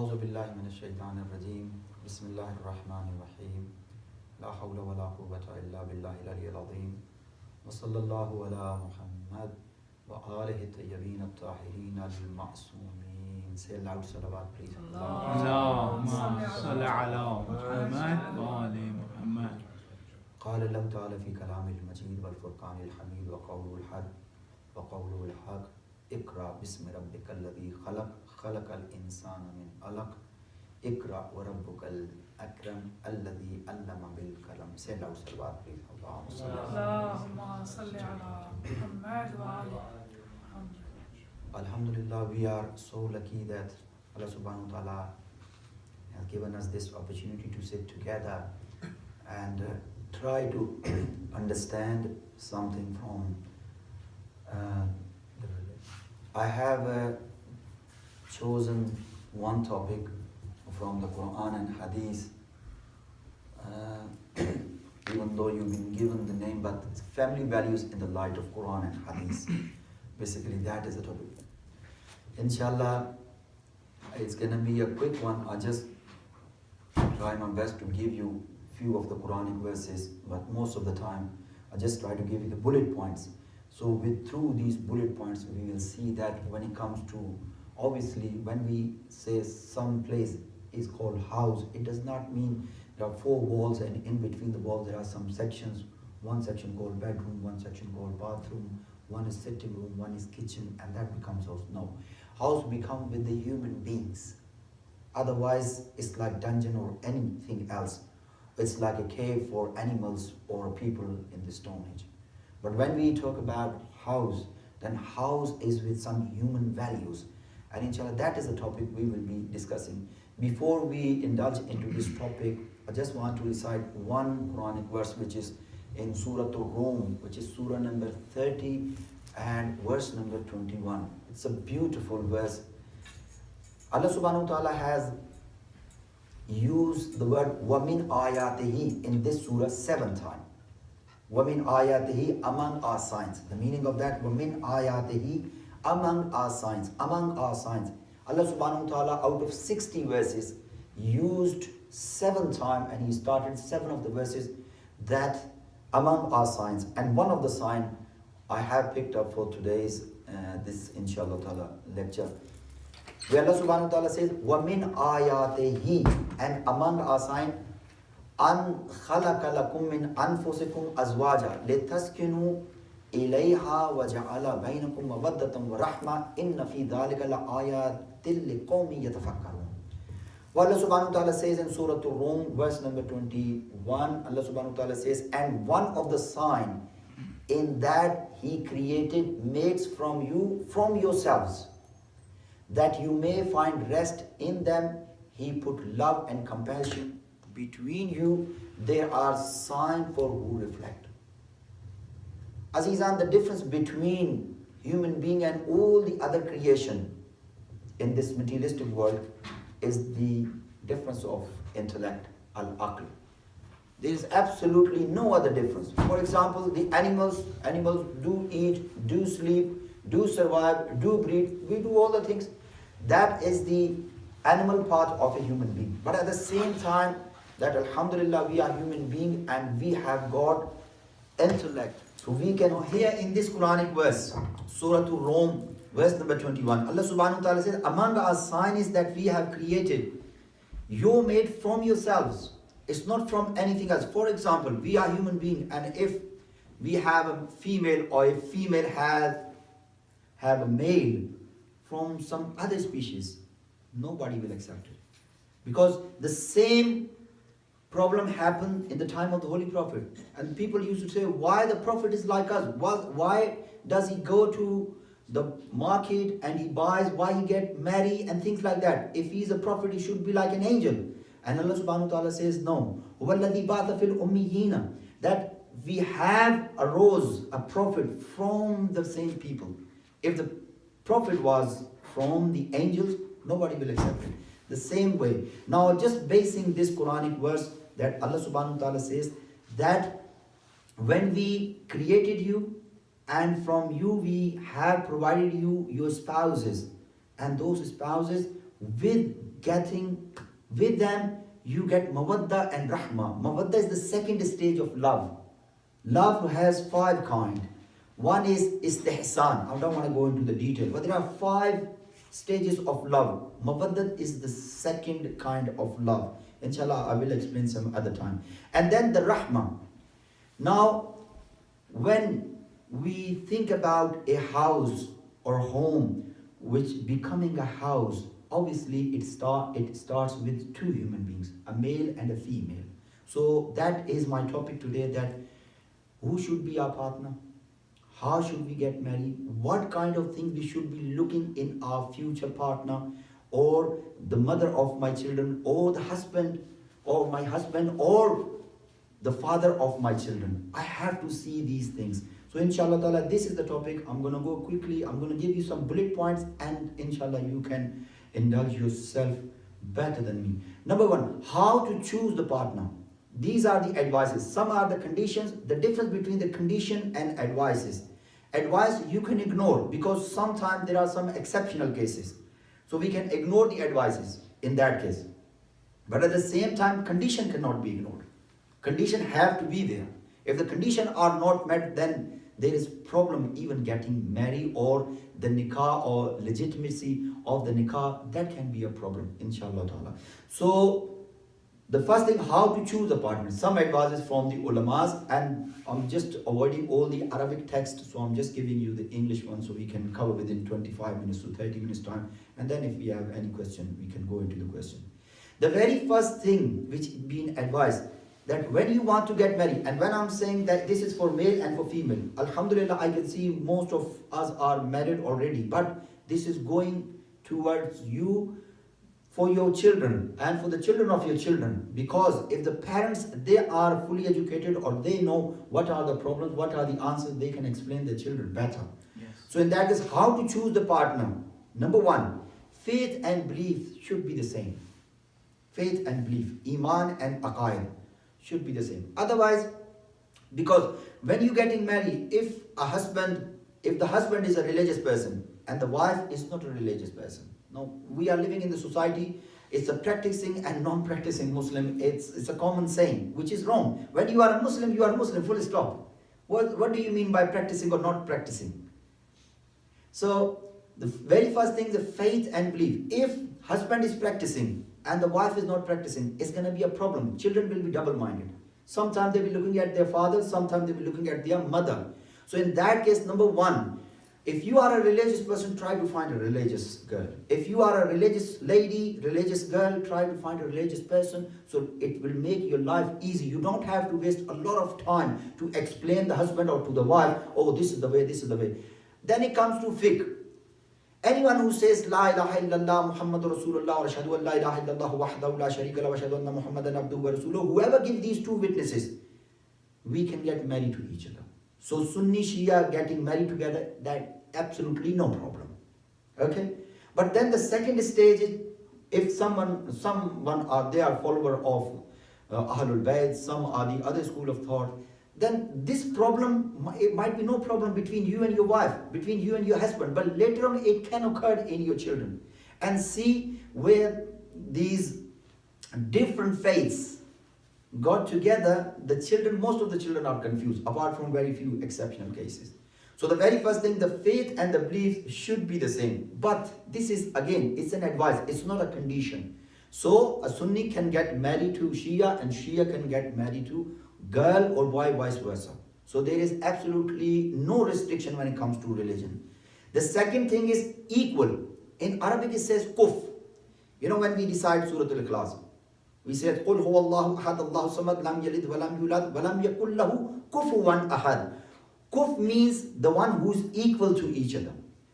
أعوذ بالله من الشيطان الرجيم بسم الله الرحمن الرحيم لا حول ولا قوة إلا بالله العلي العظيم وصلى الله على محمد وآله الطيبين الطاهرين المعصومين. Say loud salawat please. اللهم صل على محمد وآل محمد. قال الله تعالى في كلامه المجيد والفرقان الحميد وقوله الحق اقرأ باسم ربك الذي خلق خلق الإنسان من علق اقرأ وربك الأكرم الذي علم بالقلم. Say loud salawat please. اللهم صل على محمد وآل محمد. Alhamdulillah, we are so lucky that Allah subhanahu wa ta'ala has given us this opportunity to sit together and try to understand something from the religion. I have chosen one topic from the Quran and Hadith, even though you've been given the name, but family values in the light of Quran and Hadith. Basically, that is the topic. Inshallah, it's gonna be a quick one. I just try my best to give you few of the Quranic verses, but most of the time, I just try to give you the bullet points. So through these bullet points, we will see that when it comes to, obviously, when we say some place is called house, it does not mean there are four walls and in between the walls there are some sections. One section called bedroom, one section called bathroom, one is sitting room, one is kitchen, and that becomes house. No. House becomes with the human beings. Otherwise, it's like dungeon or anything else. It's like a cave for animals or people in the Stone Age. But when we talk about house, then house is with some human values. And inshallah, that is the topic we will be discussing. Before we indulge into this topic, I just want to recite one Quranic verse which is in Surah Rum, which is Surah number 30 and verse number 21. It's a beautiful verse. Allah subhanahu wa ta'ala has used the word وَمِنْ آيَاتِهِ in this surah 7 times. وَمِنْ آيَاتِهِ, among our signs. The meaning of that, وَمِنْ آيَاتِهِ, among our signs, among our signs. Allah subhanahu wa ta'ala out of 60 verses used 7 times, and he started 7 of the verses that among our signs. And one of the sign I have picked up for today's this inshallah ta'ala lecture, where Allah subhanahu wa ta'ala says وَمِنْ آيَاتِهِ, and among our sign أَنْ خَلَقَ لَكُم مِّنْ أَنفُسِكُمْ أَزْوَاجًا لِتَسْكِنُوا إِلَيْهَا وَجَعَلَ بَيْنَكُمْ مَوَدَّةً وَرَحْمَةً إِنَّ فِي ذَلِكَ لَآيَاتٍ لِقَوْمٍ يَتَفَكَّرُونَ. What Allah subhanahu wa ta'ala says in Surah Rum, verse number 21, Allah subhanahu wa ta'ala says, and one of the sign in that He created mates from you, from yourselves, that you may find rest in them. He put love and compassion between you. There are signs for who reflect. Azizan, the difference between human being and all the other creation in this materialistic world is the difference of intellect, al-aql. There is absolutely no other difference. For example, the animals do eat, do sleep, do survive, do breathe. We do all the things. That is the animal part of a human being. But at the same time, that alhamdulillah, we are human being and we have got intellect. So we can hear in this Quranic verse, Surah Rum, verse number 21, Allah subhanahu wa ta'ala says, among our sign is that we have created you made from yourselves. It's not from anything else. For example, we are human beings, and if we have a female or a female have a male from some other species, nobody will accept it. Because the same problem happened in the time of the Holy Prophet. And people used to say, why the Prophet is like us? Why does he go to the market and he buys, why he get married and things like that? If he is a prophet, he should be like an angel. And Allah subhanahu wa ta'ala says, no. That we have arose a prophet from the same people. If the prophet was from the angels, nobody will accept it. The same way. Now just basing this Quranic verse that Allah subhanahu wa ta'ala says that when we created you and from you we have provided you your spouses, and those spouses with getting with them, you get mawadda and rahma. Mawadda is the second stage of love. Love has 5 kinds. One is istihsan. I don't want to go into the detail, but there are 5 stages of love. Mawadda is the second kind of love. Inshallah, I will explain some other time. And then the rahma. Now, when we think about a house or home which becoming a house, obviously it starts with 2 human beings, a male and a female. So that is my topic today, that who should be our partner? How should we get married? What kind of things we should be looking in our future partner, or the mother of my children, or the husband, or my husband, or the father of my children. I have to see these things. So inshallah ta'ala, this is the topic. I'm going to go quickly. I'm going to give you some bullet points, and inshallah you can indulge yourself better than me. Number 1, how to choose the partner. These are the advices. Some are the conditions. The difference between the condition and advices. Advice you can ignore, because sometimes there are some exceptional cases. So we can ignore the advices in that case. But at the same time, condition cannot be ignored. Condition have to be there. If the condition are not met, then there is problem even getting married, or the nikah or legitimacy of the nikah, that can be a problem, inshallah ta'ala. So the first thing, how to choose a partner. Some advices from the ulamas, and I'm just avoiding all the Arabic text, so I'm just giving you the English one so we can cover within 25 minutes to 30 minutes time, and then if we have any question, we can go into the question. The very first thing which being advised, that when you want to get married, and when I'm saying that this is for male and for female, alhamdulillah, I can see most of us are married already, but this is going towards you for your children and for the children of your children. Because if the parents, they are fully educated, or they know what are the problems, what are the answers, they can explain their children better. Yes. So in that is how to choose the partner. Number 1, faith and belief should be the same. Faith and belief, iman and aqaid should be the same. Otherwise, because when you getting married, if the husband is a religious person and the wife is not a religious person. No, we are living in the society, it's a practicing and non-practicing Muslim. It's a common saying, which is wrong. When you are a Muslim, you are a Muslim, full stop. What do you mean by practicing or not practicing? So the very first thing, the faith and belief. If husband is practicing and the wife is not practicing, it's going to be a problem. Children will be double-minded. Sometimes they will be looking at their father, sometimes they will be looking at their mother. So in that case, number 1, if you are a religious person, try to find a religious girl. If you are a religious lady, religious girl, try to find a religious person, so it will make your life easy. You don't have to waste a lot of time to explain the husband or to the wife, oh, this is the way, this is the way. Then it comes to fiqh. Anyone who says La ilaha illallah Muhammadur Rasulullah wa ashhadu an la ilaha illallah wahdahu la sharika la wa ashhadu anna Muhammadan abduhu wa rasuluhu, whoever gives these 2 witnesses, we can get married to each other. So Sunni Shia getting married together, that absolutely no problem. Okay? But then the second stage is, if someone are, they are follower of Ahlul Bayt, some are the other school of thought, then this problem, it might be no problem between you and your wife, between you and your husband, but later on it can occur in your children. And see where these different faiths got together, the children, most of the children are confused, apart from very few exceptional cases. So the very first thing, the faith and the belief should be the same. But this is, again, it's an advice, it's not a condition. So a Sunni can get married to Shia, and Shia can get married to girl or boy, vice versa. So there is absolutely no restriction when it comes to religion. The second thing is equal. In Arabic it says kuf. You know, when we recite Surah Al-Ikhlas, we said قُلْ هُوَ اللَّهُ أَحَدَ اللَّهُ صَمَدْ لَمْ يَلِدْ وَلَمْ يُولَدْ وَلَمْ يَكُنْ لَهُ كُفُوًا أَحَدٌ. Kuf means the one who is equal to each other.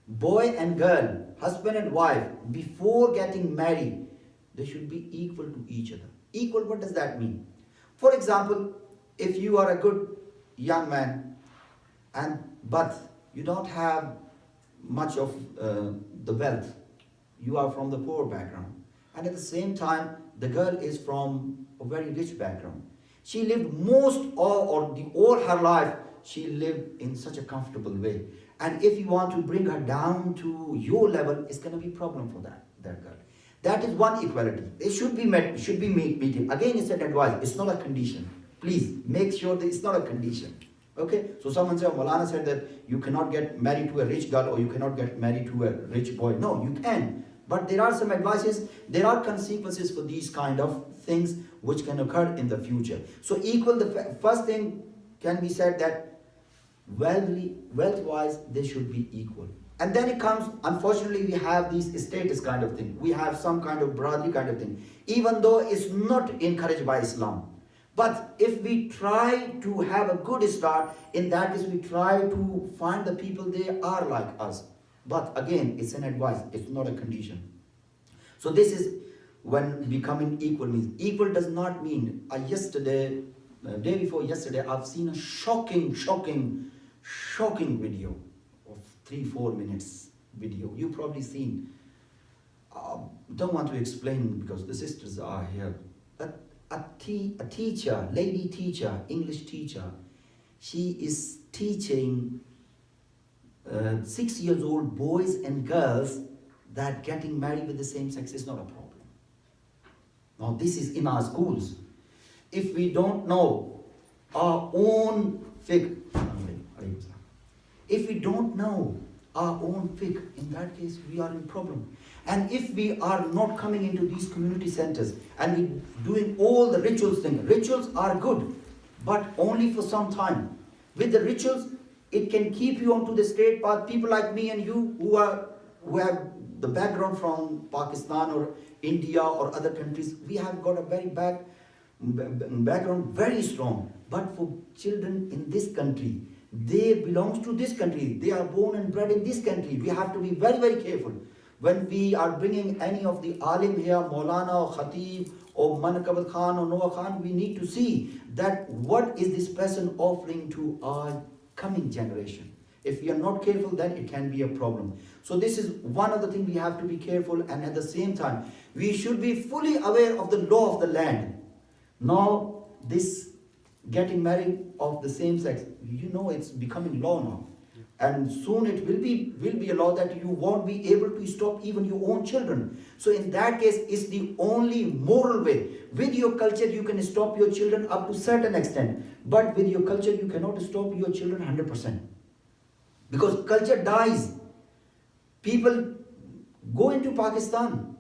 Boy and girl, husband and wife, before getting married, they should be equal to each other. Equal, what does that mean? For example, if you are a good young man, but you don't have much of the wealth, you are from the poor background, and at the same time the girl is from a very rich background. She lived all her life, she lived in such a comfortable way, and if you want to bring her down to your level, it's going to be a problem for that girl. That is one equality. It should be met, should be meeting. Again, it's an advice. It's not a condition. Please make sure that it's not a condition. Okay? So someone said, Molana said that you cannot get married to a rich girl or you cannot get married to a rich boy. No, you can. But there are some advices, there are consequences for these kind of things which can occur in the future. So equal, the first thing can be said that wealth-wise, they should be equal. And then it comes, unfortunately, we have these status kind of thing. We have some kind of brotherly kind of thing. Even though it's not encouraged by Islam. But if we try to have a good start, in that case we try to find the people they are like us. But again, it's an advice, it's not a condition. So this is when becoming equal means. Equal does not mean, day before yesterday, I've seen a shocking video of 3-4 minutes video. You've probably seen. Don't want to explain because the sisters are here. A teacher, lady teacher, English teacher, she is teaching 6-year-old boys and girls that getting married with the same sex is not a problem. Now this is in our schools. If we don't know our own fiqh, if we don't know our own fiqh, in that case we are in problem. And if we are not coming into these community centers and we doing all the rituals thing, rituals are good, but only for some time. With the rituals, it can keep you onto the straight path. People like me and you who have the background from Pakistan or India or other countries, we have got a very background, very strong. But for children in this country, they belong to this country. They are born and bred in this country. We have to be very, very careful. When we are bringing any of the alim here, Molana or Khatib or Manakabat Khan or Noah Khan, we need to see that what is this person offering to our coming generation. If we are not careful, then it can be a problem. So this is one of the things we have to be careful, and at the same time, we should be fully aware of the law of the land. Now, this getting married of the same sex, it's becoming law now. And soon it will be a law that you won't be able to stop even your own children. So in that case, it's the only moral way. With your culture, you can stop your children up to a certain extent. But with your culture, you cannot stop your children 100%. Because culture dies. People go into Pakistan.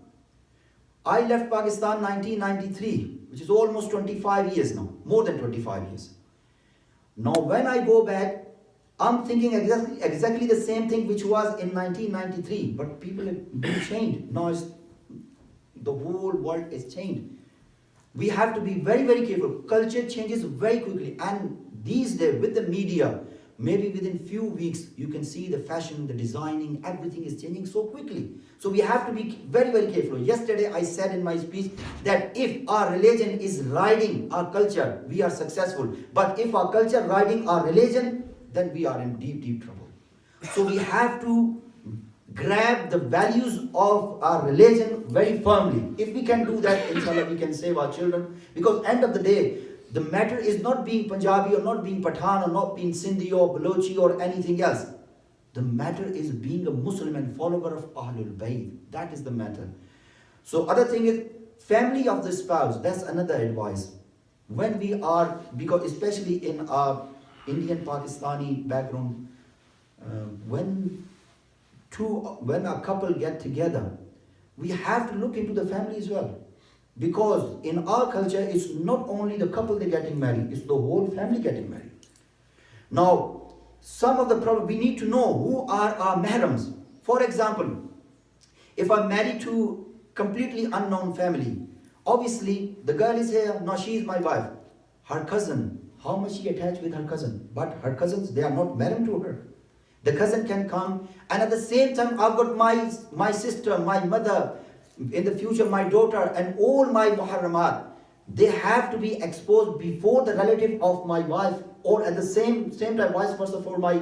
I left Pakistan 1993, which is almost 25 years now. More than 25 years. Now when I go back, I'm thinking exactly the same thing which was in 1993, but people have been changed. Now the whole world is changed. We have to be very, very careful. Culture changes very quickly, and these days with the media, maybe within few weeks, you can see the fashion, the designing, everything is changing so quickly. So we have to be very, very careful. Yesterday I said in my speech that if our religion is riding our culture, we are successful. But if our culture riding our religion, then we are in deep, deep trouble. So we have to grab the values of our religion very firmly. If we can do that, inshallah, we can save our children. Because end of the day, the matter is not being Punjabi or not being Pathan or not being Sindhi or Balochi or anything else. The matter is being a Muslim and follower of Ahlul Bayt. That is the matter. So other thing is, family of the spouse, that's another advice. When we are, because especially in our Indian Pakistani background, when a couple get together, we have to look into the family as well. Because in our culture, it's not only the couple they're getting married, it's the whole family getting married. Now, some of the problems, we need to know who are our mahrams. For example, if I'm married to completely unknown family, obviously the girl is here, now she is my wife. Her cousin, how much she attached with her cousin? But her cousins, they are not married to her. The cousin can come, and at the same time, I've got my sister, my mother, in the future my daughter, and all my muharramat. They have to be exposed before the relative of my wife, or at the same time vice versa for my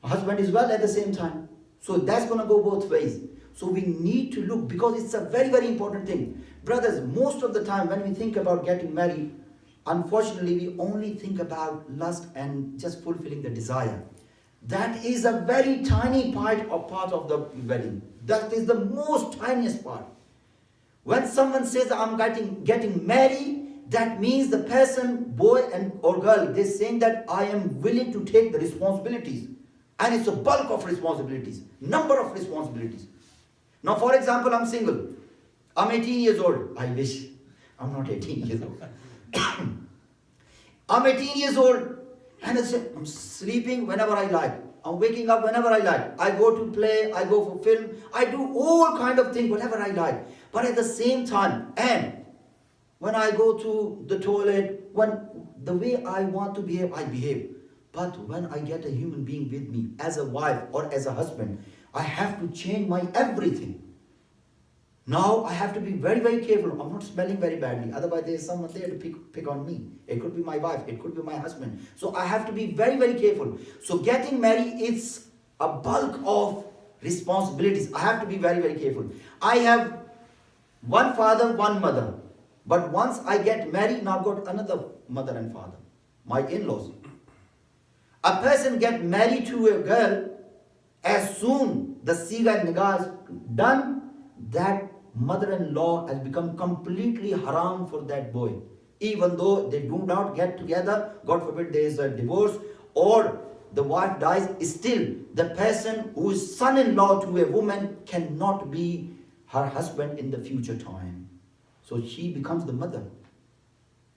husband as well at the same time. So that's going to go both ways. So we need to look, because it's a very, very important thing. Brothers, most of the time when we think about getting married, unfortunately we only think about lust and just fulfilling the desire. That is a very tiny part of the wedding. That is the most tiniest part. When someone says I'm getting married, that means the person, boy or girl, they're saying that I am willing to take the responsibilities. And it's a bulk of responsibilities, number of responsibilities. Now, for example, I'm single. I'm 18 years old. I wish I'm not 18 years old. I'm 18 years old and I'm sleeping whenever I like. I'm waking up whenever I like. I go to play, I go for film, I do all kind of things, whatever I like. But at the same time, and when I go to the toilet, when the way I want to behave, I behave. But when I get a human being with me, as a wife or as a husband, I have to change my everything. Now I have to be very, very careful. I'm not smelling very badly. Otherwise there's someone there to pick on me. It could be my wife. It could be my husband. So I have to be very, very careful. So getting married is a bulk of responsibilities. I have to be very, very careful. I have one father, one mother. But once I get married, now I've got another mother and father. My in-laws. A person get married to a girl, as soon the siga and nikah is done, that mother-in-law has become completely haram for that boy. Even though they do not get together, God forbid there is a divorce or the wife dies, still the person who is son-in-law to a woman cannot be her husband in the future time. So she becomes the mother.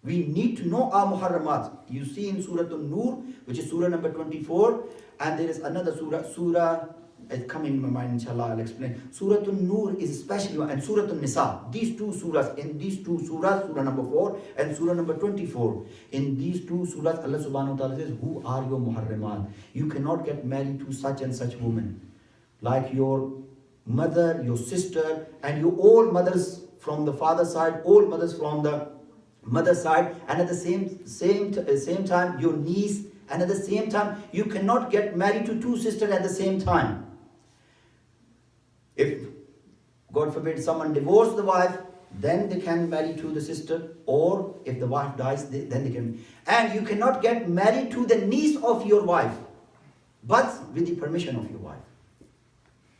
We need to know our muharramat. You see in Surah An-Nur, which is Surah number 24, and there is another Surah, it's coming in my mind, inshallah, I'll explain. Surah An-Nur is especially, and Surah An-Nisa, these two surahs, in these two surahs, Surah number 4 and Surah number 24, in these two surahs, Allah subhanahu wa ta'ala says, who are your muharramat? You cannot get married to such and such woman. Like your mother, your sister, and your all mothers from the father side, all mothers from the mother side, and at the same time your niece, and at the same time you cannot get married to two sisters at the same time. If God forbid someone divorce the wife, then they can marry to the sister, or if the wife dies, then they can. And you cannot get married to the niece of your wife, but with the permission of your wife.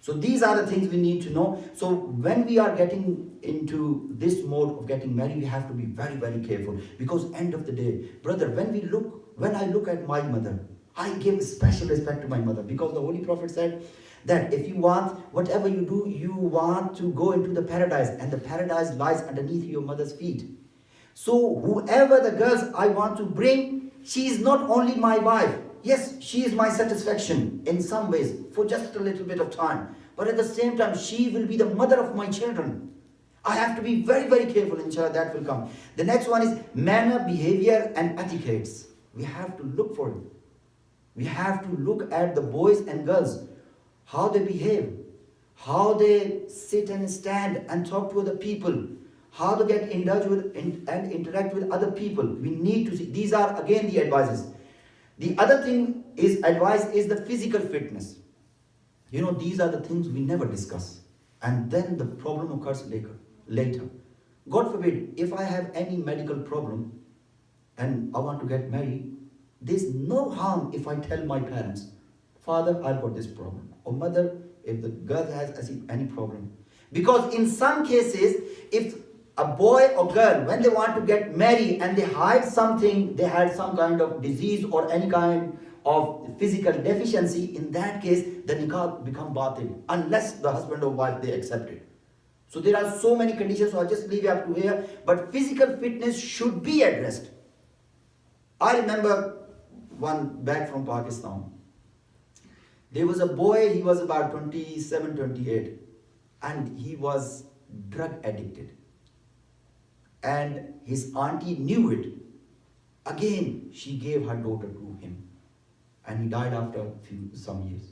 So these are the things we need to know. So when we are getting into this mode of getting married, we have to be very, very careful. Because end of the day, brother, when I look at my mother, I give special respect to my mother. Because the Holy Prophet said that if you want, whatever you do, you want to go into the paradise. And the paradise lies underneath your mother's feet. So whoever the girls I want to bring, she is not only my wife. Yes, she is my satisfaction in some ways for just a little bit of time. But at the same time, she will be the mother of my children. I have to be very, very careful, inshallah, that will come. The next one is manner, behavior and etiquettes. We have to look for it. We have to look at the boys and girls, how they behave, how they sit and stand and talk to other people, how to get indulged with and interact with other people. We need to see. These are again the advices. The other thing is advice is the physical fitness. You know, these are the things we never discuss. And then the problem occurs later. God forbid, if I have any medical problem and I want to get married, there's no harm if I tell my parents, Father, I've got this problem. Or mother, if the girl has any problem. Because in some cases, if a boy or girl, when they want to get married and they hide something, they had some kind of disease or any kind of physical deficiency, in that case, the nikah become batil, unless the husband or wife, they accept it. So there are so many conditions, so I'll just leave you up to here. But physical fitness should be addressed. I remember one back from Pakistan. There was a boy, he was about 27, 28, and he was drug addicted. And his auntie knew it. Again, she gave her daughter to him. And he died after some years.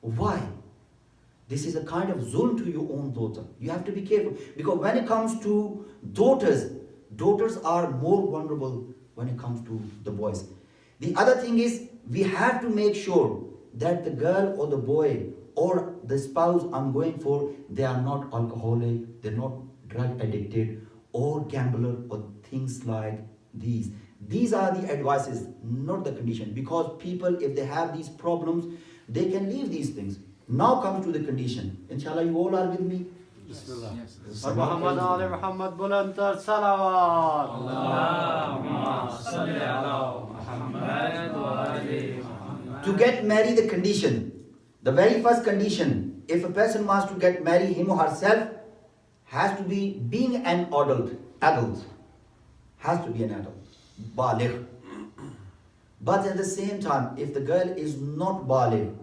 Why? This is a kind of zulm to your own daughter. You have to be careful. Because when it comes to daughters are more vulnerable when it comes to the boys. The other thing is, we have to make sure that the girl or the boy or the spouse I'm going for, they are not alcoholic, they're not drug addicted, or gambler, or things like these. These are the advices, not the condition. Because people, if they have these problems, they can leave these things. Now comes to the condition. Inshallah, you all are with me? Bismillah. Yes. Muhammad Ali Muhammad Bulantar Salawat. Allahumma salli ala Muhammad wa ali Muhammad. To get married, the condition, the very first condition, if a person wants to get married, him or herself, has to be being an adult, has to be an adult, baligh. But at the same time, if the girl is not baligh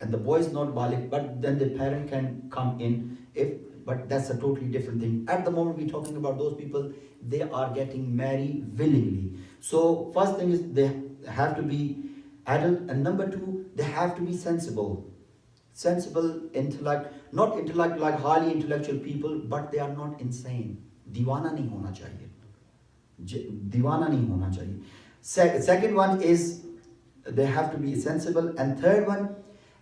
and the boy is not baligh, but then the parent can come in, but that's a totally different thing. At the moment we're talking about those people, they are getting married willingly. So first thing is they have to be adult, and number two, they have to be sensible intellect, not intellect like highly intellectual people, but they are not insane. Diwana nahi hona chahiye. Diwana nahi hona chahiye. Second one is they have to be sensible, and third one,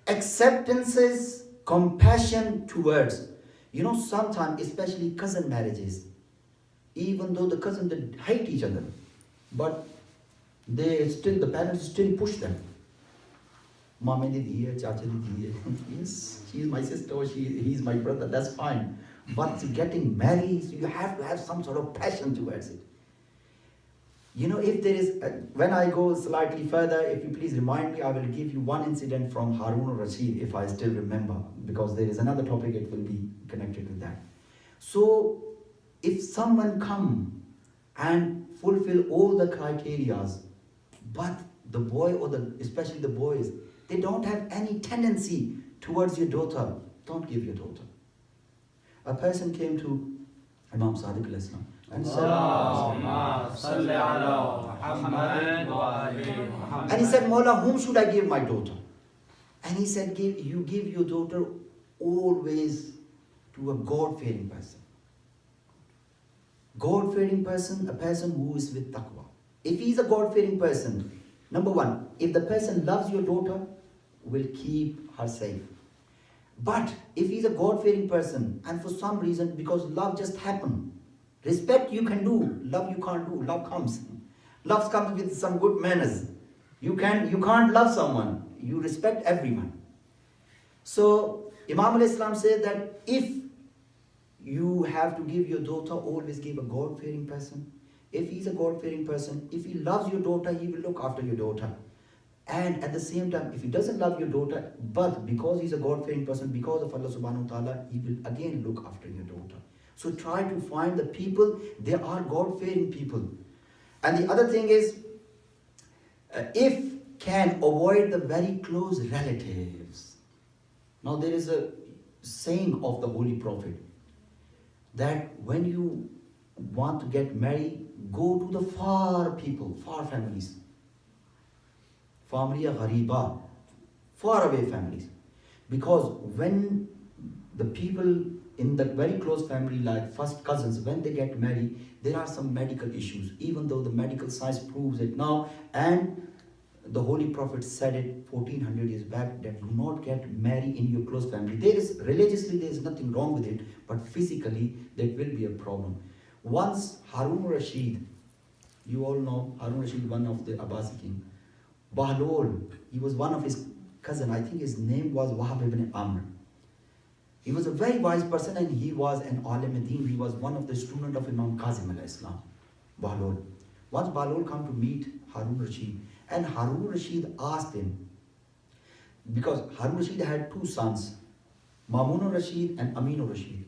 acceptances, compassion towards. You know, sometimes, especially cousin marriages, even though the cousins they hate each other, but the parents still push them. Mama didi hai, chacha didi hai. Yes, she is my sister or he is my brother, that's fine. But getting married, you have to have some sort of passion towards it. You know, if there is, when I go slightly further, if you please remind me, I will give you one incident from Harun al-Rashid, if I still remember, because there is another topic, it will be connected with that. So, if someone come and fulfill all the criterias, but the boy or especially the boys, they don't have any tendency towards your daughter, don't give your daughter. A person came to Imam Sadiq al-Islam and said, and he said, Mawla, whom should I give my daughter? And he said, you give your daughter always to a God-fearing person. God-fearing person, a person who is with taqwa. If he is a God-fearing person, number one, if the person loves your daughter, will keep her safe. But if he is a God-fearing person, and for some reason, because love just happened, respect you can do, love you can't do, love comes. Love comes with some good manners. You can't love someone, you respect everyone. So Imam al-Islam said that if you have to give your daughter, always give a God-fearing person. If he's a God-fearing person, if he loves your daughter, he will look after your daughter. And at the same time, if he doesn't love your daughter, but because he's a God-fearing person, because of Allah subhanahu wa ta'ala, he will again look after your daughter. So try to find the people, they are God-fearing people. And the other thing is, if can avoid the very close relatives. Now there is a saying of the Holy Prophet that when you want to get married, go to the far people, far families. Family ghariba, far away families. Because when the people in the very close family, like first cousins, when they get married, there are some medical issues, even though the medical science proves it now, and the Holy Prophet said it 1400 years back, that do not get married in your close family. Religiously there is nothing wrong with it, but physically there will be a problem. Once Harun al-Rashid, you all know Harun al-Rashid, one of the Abbasi king, Bahlol, he was one of his cousin, I think his name was Wahab ibn Amr. He was a very wise person and he was an alim din. He was one of the students of Imam Kazim al-Islam, Bahlol. Once Bahlol come to meet Harun Rashid, and Harun Rashid asked him, because Harun Rashid had two sons, Mamun Rashid and Amin Rashid.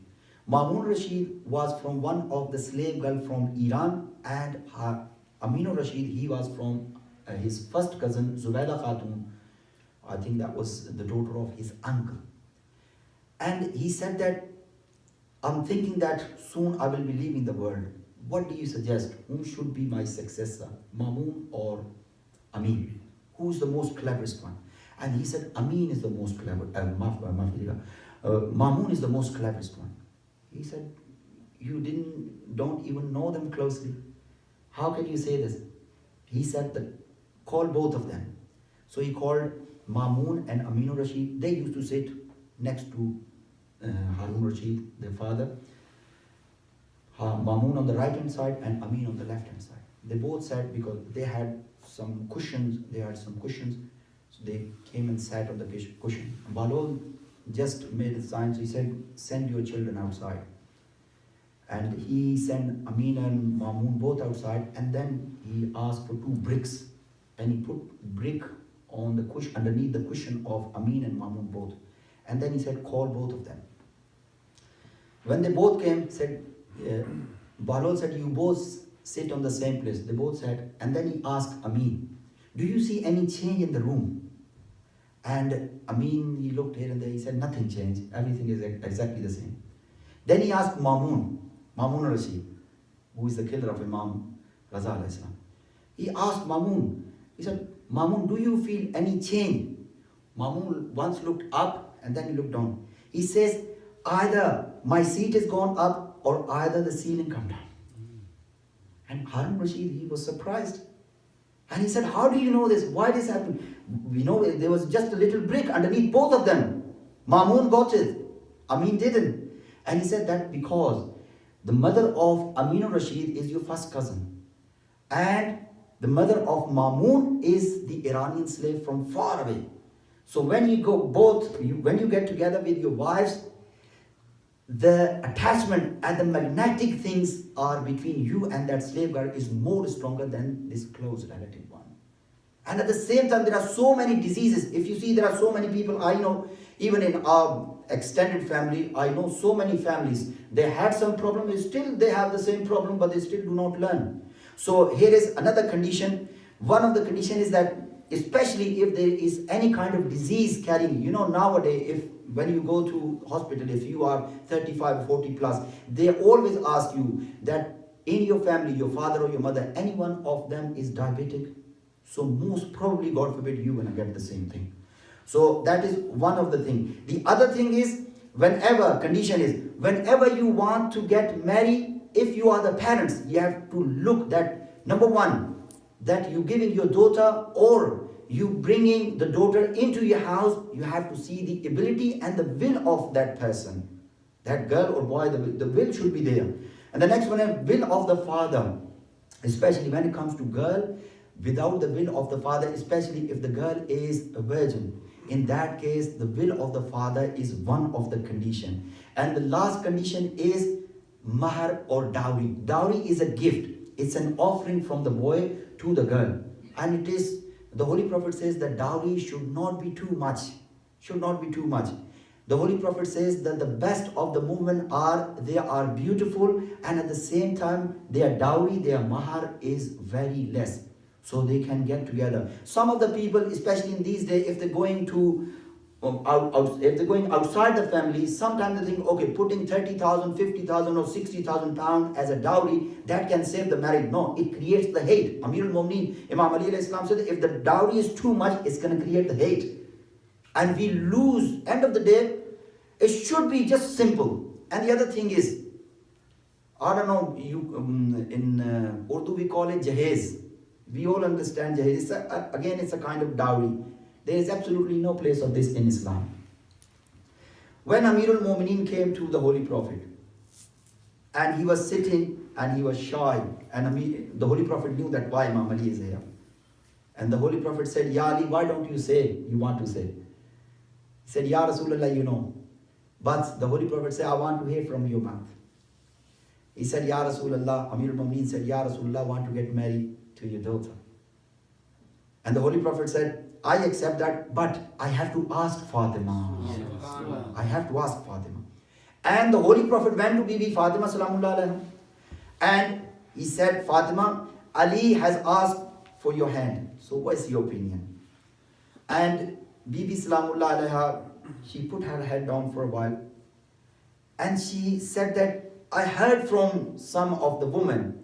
Mamun Rashid was from one of the slave girl from Iran, and Amin Rashid, he was from his first cousin Zubayda Khatun. I think that was the daughter of his uncle. And he said that, I'm thinking that soon I will be leaving the world. What do you suggest? Whom should be my successor, Mamun or Amin? Who's the most cleverest one? And he said, Amin is the most clever, Mamun is the most cleverest one. He said, you don't even know them closely. How can you say this? He said that, call both of them. So he called Mamun and Amin Rashid. They used to sit next to Harun Rashid, their father. Mamun on the right hand side and Amin on the left hand side. They both sat because they had some cushions. So they came and sat on the cushion. Bahlol just made a sign. So he said, send your children outside. And he sent Amin and Mamoon both outside, and then he asked for 2 bricks. And he put brick on the cushion, underneath the cushion of Amin and Mamoon both. And then he said, call both of them. When they both came, said, Bahlol said, you both sit on the same place. They both said, and then he asked Amin, do you see any change in the room? And Amin, he looked here and there, he said, nothing changed. Everything is exactly the same. Then he asked Mamoon Rashid, who is the killer of Imam Raza alayhi salam. He asked Mamoon, he said, Mamoon, do you feel any change? Mamoon once looked up and then he looked down. He says, either my seat has gone up or either the ceiling come down. And Harun Rashid, he was surprised. And he said, how do you know this? Why this happened? We know there was just a little brick underneath both of them. Mamoon got it. Amin didn't. And he said that because the mother of Amin Rashid is your first cousin. And the mother of Mamoon is the Iranian slave from far away. So when you go when you get together with your wives, the attachment and the magnetic things are between you and that slave girl is more stronger than this close relative one. And at the same time, there are so many diseases. If you see, there are so many people I know, even in our extended family, I know so many families, they had some problem, still they have the same problem, but they still do not learn. So here is another condition. One of the conditions is that, especially if there is any kind of disease carrying, nowadays, when you go to hospital, if you are 35, 40 plus, they always ask you that in your family, your father or your mother, any one of them is diabetic. So most probably, God forbid, you're going to get the same thing. So that is one of the things. The other thing is, whenever you want to get married, if you are the parents, you have to look that, number one, that you giving your daughter or you bringing the daughter into your house, you have to see the ability and the will of that person. That girl or boy, the will should be there. And the next one is will of the father. Especially when it comes to girl, without the will of the father, especially if the girl is a virgin. In that case, the will of the father is one of the condition. And the last condition is mahar or dowry. Dowry is a gift. It's an offering from the boy to the girl. And it is, the Holy Prophet says that dowry should not be too much. Should not be too much. The Holy Prophet says that the best of the women they are beautiful, and at the same time their dowry, their mahar is very less. So they can get together. Some of the people, especially in these days, if they're going to if they're going outside the family, sometimes they think, okay, putting 30,000, 50,000 or 60,000 pounds as a dowry, that can save the marriage. No, it creates the hate. Amir al-Mu'mineen, Imam Ali alayhi salam said, if the dowry is too much, it's going to create the hate. And we lose, end of the day, it should be just simple. And the other thing is, I don't know, in Urdu we call it jahez. We all understand jahez. It's a kind of dowry. There is absolutely no place of this in Islam. When Amir al-Mu'mineen came to the Holy Prophet, and he was sitting and he was shy, and the Holy Prophet knew that why Imam Ali is here. And the Holy Prophet said, Ya Ali, why don't you say, you want to say? He said, Ya Rasulullah, you know. But the Holy Prophet said, I want to hear from your mouth. He said, Ya Rasulullah, Amir al-Mu'mineen said, Ya Rasulullah, I want to get married to your daughter. And the Holy Prophet said, I accept that, but I have to ask Fatima. I have to ask Fatima. And the Holy Prophet went to Bibi Fatima salamullah alaiha, and he said, Fatima, Ali has asked for your hand. So what's your opinion? And Bibi salamullah alaiha, she put her head down for a while, and she said that I heard from some of the women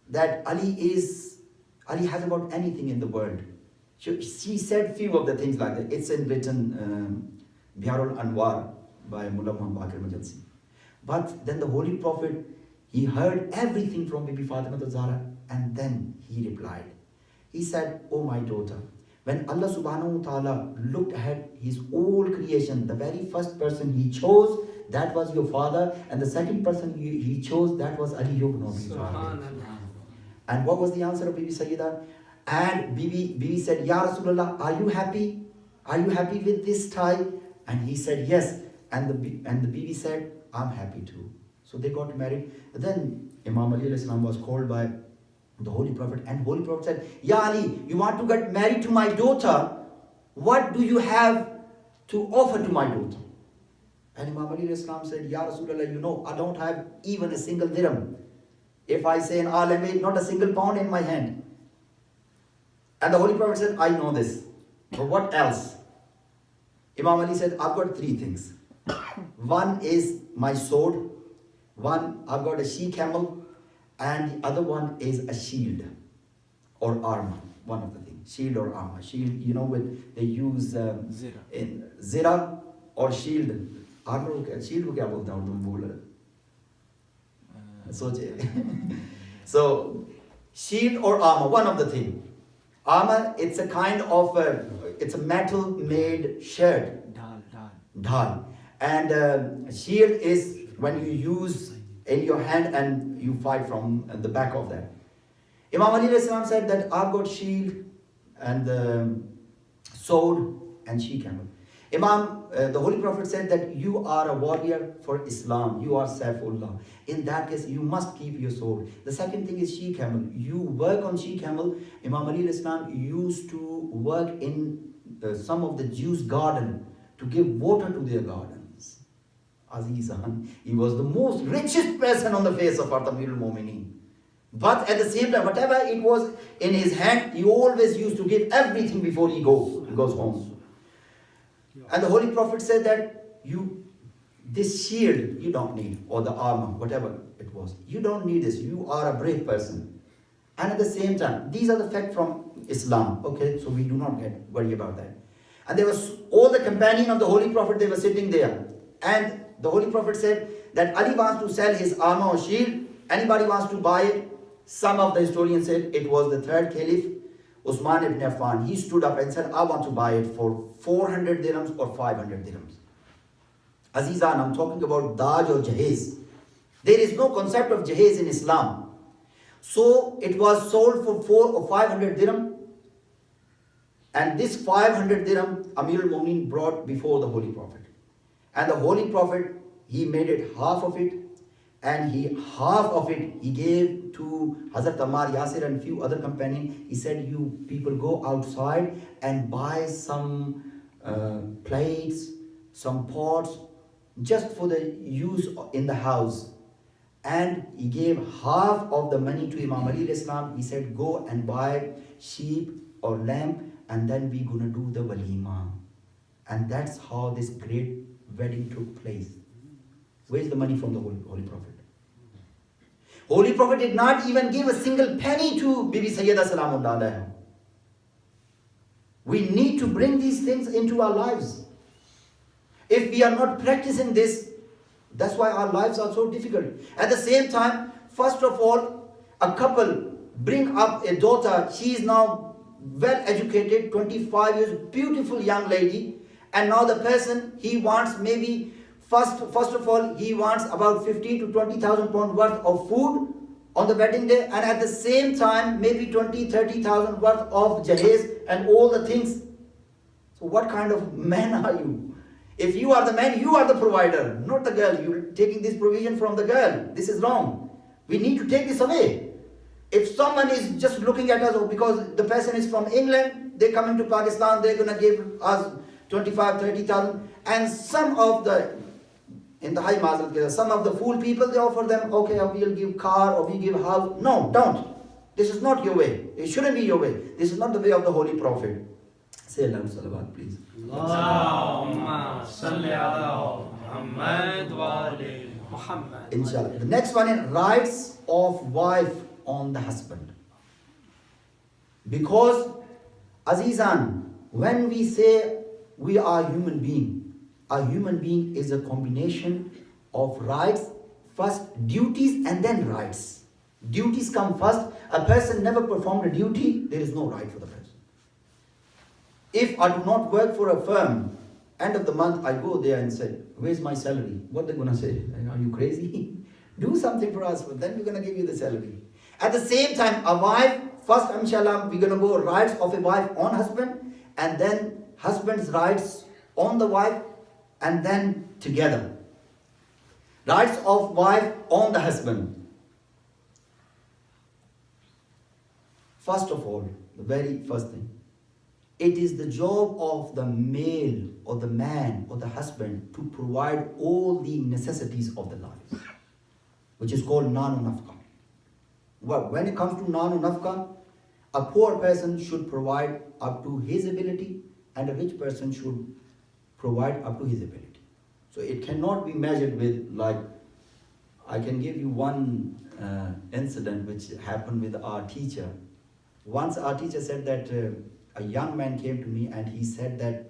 that Ali has about anything in the world. She said few of the things like that. It's in written Biharul Anwar by Mullah Muhammad Baqir Majalsi. But then the Holy Prophet, he heard everything from Bibi Fatima Zahra, and then he replied. He said, Oh my daughter, when Allah subhanahu wa ta'ala looked at his whole creation, the very first person he chose, that was your father, and the second person he chose, that was Ali ibn Abi Talib. And what was the answer of Bibi Sayyidah? And Bibi said, Ya Rasulullah, are you happy? Are you happy with this tie? And he said, yes. and the Bibi said, I'm happy too. So they got married. Then Imam Ali alayhi salam was called by the Holy Prophet, and Holy Prophet said, Ya Ali, you want to get married to my daughter? What do you have to offer to my daughter? And Imam Ali alayhi salam said, Ya Rasulullah, you know, I don't have even a single dirham. If I say in our language, not a single pound in my hand. And the Holy Prophet said, I know this. But what else? Imam Ali said, I've got three things. One is my sword. One, I've got a she-camel. And the other one is a shield or armor. One of the things. Shield or armor. Shield, you know, with they use zira or shield. Armor, shield को क्या बोलते हैं उर्दू में बोल सोचे. So, shield or armor, one of the things. Armor, it's a kind of, it's a metal made shirt. Dhal. And shield is when you use in your hand and you fight from the back of that. Imam Ali alayhi salam said that I've got shield and sword and she-camel. The Holy Prophet said that you are a warrior for Islam. You are Saifullah. In that case, you must keep your sword. The second thing is she-camel. You work on she-camel. Imam Ali alayhi salam used to work in some of the Jews' garden to give water to their gardens. Azizan, he was the most richest person on the face of Earth, Amirul Mu'mineen. But at the same time, whatever it was in his hand, he always used to give everything before he goes home. And the Holy Prophet said that this shield you don't need, or the armor, whatever it was. You don't need this. You are a brave person. And at the same time, these are the facts from Islam. Okay, so we do not worry about that. And there was all the companions of the Holy Prophet, they were sitting there. And the Holy Prophet said that Ali wants to sell his armor or shield. Anybody wants to buy it? Some of the historians said it was the third caliph, Usman ibn Affan. He stood up and said, I want to buy it for 400 dirhams or 500 dirhams. Azizan, I'm talking about Daj or Jahez. There is no concept of Jahez in Islam. So it was sold for 400 or 500 dirham. And this 500 dirham, Amir al-Mu'min brought before the Holy Prophet. And the Holy Prophet, he made it half of it. And half of it he gave to Hazrat Ammar, Yasir and few other companions. He said, you people go outside and buy some plates, some pots, just for the use in the house. And he gave half of the money to Imam Ali Islam. He said, go and buy sheep or lamb, and then we're going to do the walima. And that's how this great wedding took place. Where's the money from the Holy Prophet? Holy Prophet did not even give a single penny to Bibi Sayyida Salamullah alayha. We need to bring these things into our lives. If we are not practicing this, that's why our lives are so difficult. At the same time, first of all, a couple bring up a daughter. She is now well educated, 25 years, beautiful young lady. And now the person, he wants maybe First of all, he wants about 15 to 20,000 pounds worth of food on the wedding day, and at the same time, maybe 20,000-30,000 worth of jahez and all the things. So what kind of man are you? If you are the man, you are the provider, not the girl. You're taking this provision from the girl. This is wrong. We need to take this away. If someone is just looking at us, or because the person is from England, they come into Pakistan, they're going to give us 25,000-30,000, and in the high Mazrat, some of the fool people, they offer them, okay, we'll give car or we give house. No, don't. This is not your way. It shouldn't be your way. This is not the way of the Holy Prophet. Say Allahumma salawat, please. Allahumma salli ala Muhammad wa ali Muhammad. Inshallah. The next one is rights of wife on the husband. Because, Azizan, when we say we are human being, a human being is a combination of rights, first duties and then rights. Duties come first. A person never performed a duty, there is no right for the person. If I do not work for a firm, end of the month I go there and say, where's my salary? What they're going to say? Are you crazy? Do something for us, then we're going to give you the salary. At the same time, a wife, first inshallah, we're going to go rights of a wife on husband, and then husband's rights on the wife. and then together. Rights of wife on the husband. First of all, the very first thing, it is the job of the male or the man or the husband to provide all the necessities of the life, which is called nanu nafka. Well, when it comes to nanu nafka, a poor person should provide up to his ability, and a rich person should provide up to his ability. So it cannot be measured with, like, I can give you one incident which happened with our teacher. Once our teacher said that a young man came to me and he said that,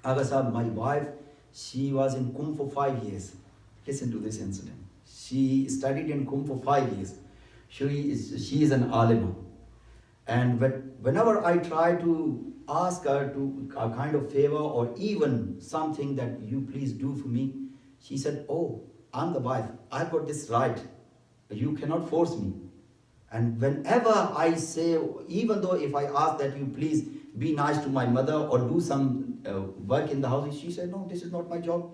Abbas, my wife, she was in QAIM for 5 years. Listen to this incident. She studied in QAIM for 5 years. She is an alima. And whenever I try to ask her to a kind of favor or even something that you please do for me, she said, oh, I'm the wife. I've got this right. You cannot force me. And whenever I say, even though if I ask that you please be nice to my mother or do some work in the house, she said, no, this is not my job.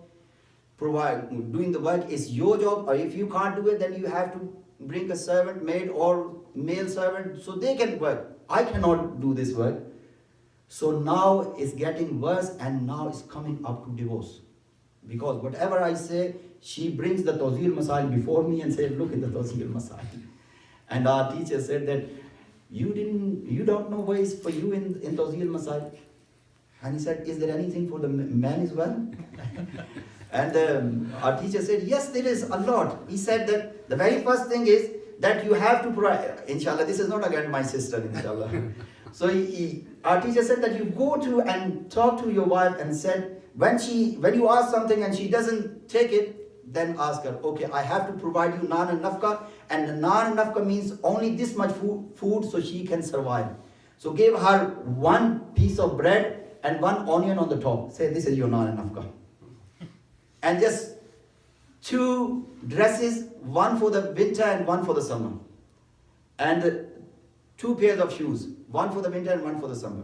Doing the work is your job, or if you can't do it, then you have to bring a servant, maid or male servant, so they can work. I cannot do this work. So now it's getting worse, and now it's coming up to divorce. Because whatever I say, she brings the Tawzir Masail before me and says, look at the Tawzir Masail. And our teacher said that you don't know ways for you in Tawzir Masail. And he said, is there anything for the man as well? And our teacher said, yes, there is a lot. He said that the very first thing is that you have to provide, inshallah, this is not again my sister, inshallah. So our teacher said that you go to and talk to your wife and said, when you ask something and she doesn't take it, then ask her, okay, I have to provide you naan and nafka, and the naan and nafka means only this much food so she can survive. So give her one piece of bread and one onion on the top. Say, this is your naan and nafka. And just 2 dresses, one for the winter and one for the summer. And 2 pairs of shoes, one for the winter and one for the summer.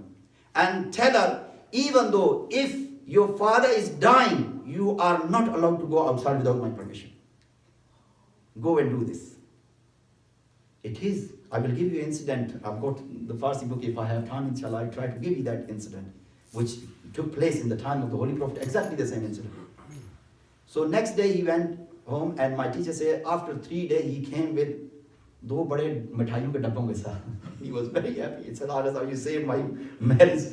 And tell her, even though if your father is dying, you are not allowed to go outside without my permission. Go and do this. It is, I will give you an incident. I've got the Farsi book, if I have time, inshallah, I'll try to give you that incident, which took place in the time of the Holy Prophet, exactly the same incident. So next day he went home, and my teacher said after 3 days he came with 2 bade mithaiyon ke dabbon ke saath. He was very happy. He said, Abbas, you saved my marriage.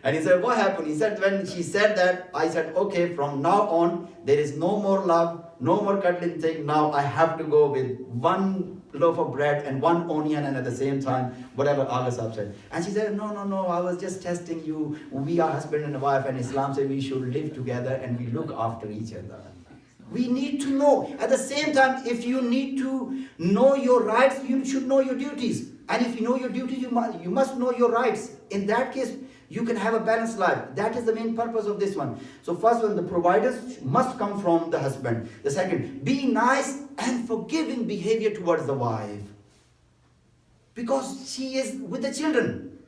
And he said, what happened? He said, when she said that, I said, okay, from now on, there is no more love, no more cuddling thing. Now I have to go with 1 loaf of bread and 1 onion, and at the same time, whatever Abbas said. And she said, no, I was just testing you. We are husband and wife, and Islam says we should live together and we look after each other. We need to know. At the same time, if you need to know your rights, you should know your duties. And if you know your duties, you must know your rights. In that case, you can have a balanced life. That is the main purpose of this one. So first one, the providers must come from the husband. The second, be nice and forgiving behavior towards the wife, because she is with the children.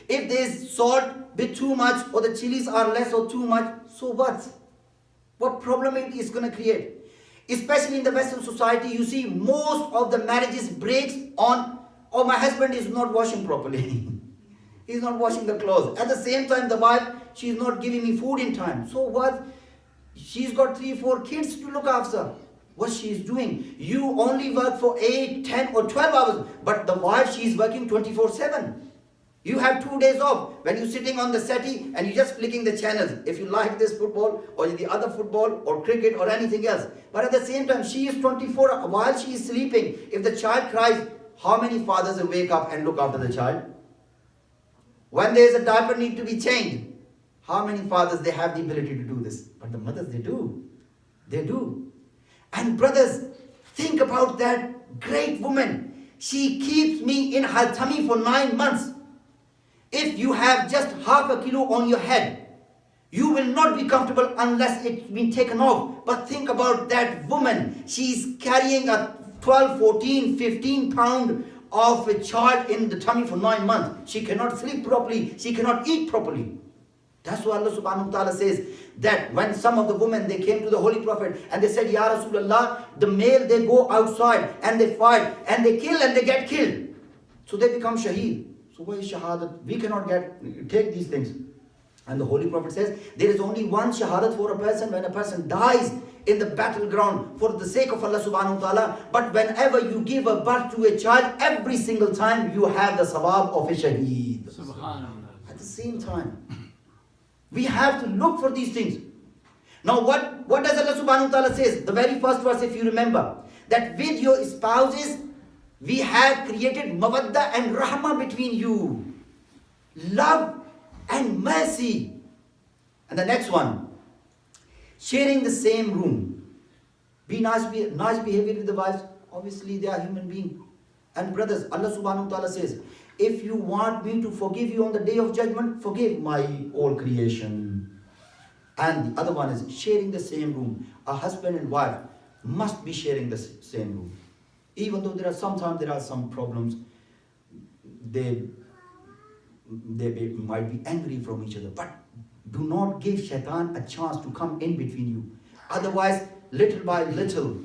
If there is salt bit too much, or the chilies are less or too much, so what? What problem it is going to create? Especially in the Western society, you see most of the marriages breaks on, oh, my husband is not washing properly. He's not washing the clothes. At the same time, the wife, she's not giving me food in time. So what? She's got 3-4 kids to look after. What she's doing? You only work for 8, 10 or 12 hours. But the wife, she's working 24/7. You have 2 days off when you're sitting on the settee and you're just flicking the channels. If you like this football or the other football or cricket or anything else. But at the same time, she is 24 while she is sleeping. If the child cries, how many fathers will wake up and look after the child? When there is a diaper need to be changed, how many fathers they have the ability to do this? But the mothers, they do. They do. And brothers, think about that great woman. She keeps me in her tummy for 9 months. If you have just half a kilo on your head, you will not be comfortable unless it's been taken off. But think about that woman. She's carrying a 12, 14, 15 pound of a child in the tummy for 9 months. She cannot sleep properly. She cannot eat properly. That's why Allah subhanahu wa ta'ala says that when some of the women, they came to the Holy Prophet and they said, Ya Rasulullah, the male, they go outside and they fight and they kill and they get killed. So they become shaheed. So why is shahadat? We cannot take these things. And the Holy Prophet says, there is only one shahadat for a person when a person dies in the battleground for the sake of Allah subhanahu wa ta'ala. But whenever you give a birth to a child, every single time you have the sawab of a shaheed. Subhanallah. At the same time, we have to look for these things. Now what does Allah subhanahu wa ta'ala says? The very first verse, if you remember, that with your spouses, we have created mawadda and rahmah between you. Love and mercy. And the next one, sharing the same room. Be nice behavior with the wives. Obviously they are human beings. And brothers, Allah subhanahu wa ta'ala says, if you want me to forgive you on the day of judgment, forgive my all creation. And the other one is sharing the same room. A husband and wife must be sharing the same room. Even though sometimes there are some problems, they might be angry from each other, but do not give shaitan a chance to come in between you. Otherwise, little by little,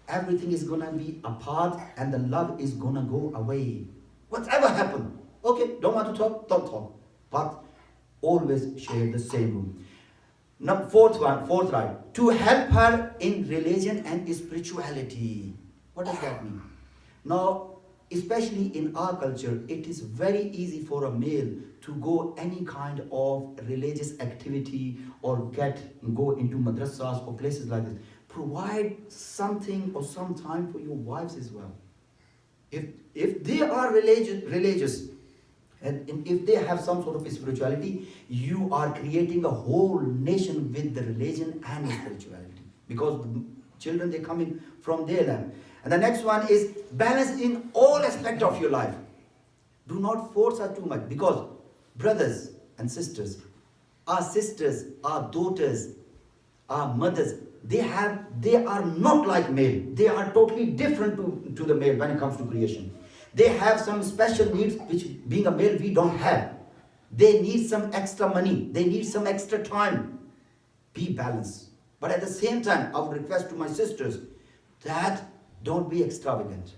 everything is gonna be apart and the love is gonna go away. Whatever happened, okay, don't want to talk, don't talk. But always share the same room. Now, fourth right, to help her in religion and spirituality. What does that mean? Now, especially in our culture, it is very easy for a male to go any kind of religious activity or go into madrasas or places like this. Provide something or some time for your wives as well. If they are religious and if they have some sort of spirituality, you are creating a whole nation with the religion and spirituality. Because the children, they come in from their land. And the next one is balance in all aspects of your life. Do not force her too much, because brothers and sisters, our daughters, our mothers, they are not like male. They are totally different to the male when it comes to creation. They have some special needs which being a male we don't have. They need some extra money. They need some extra time. Be balanced. But at the same time, I would request to my sisters that don't be extravagant.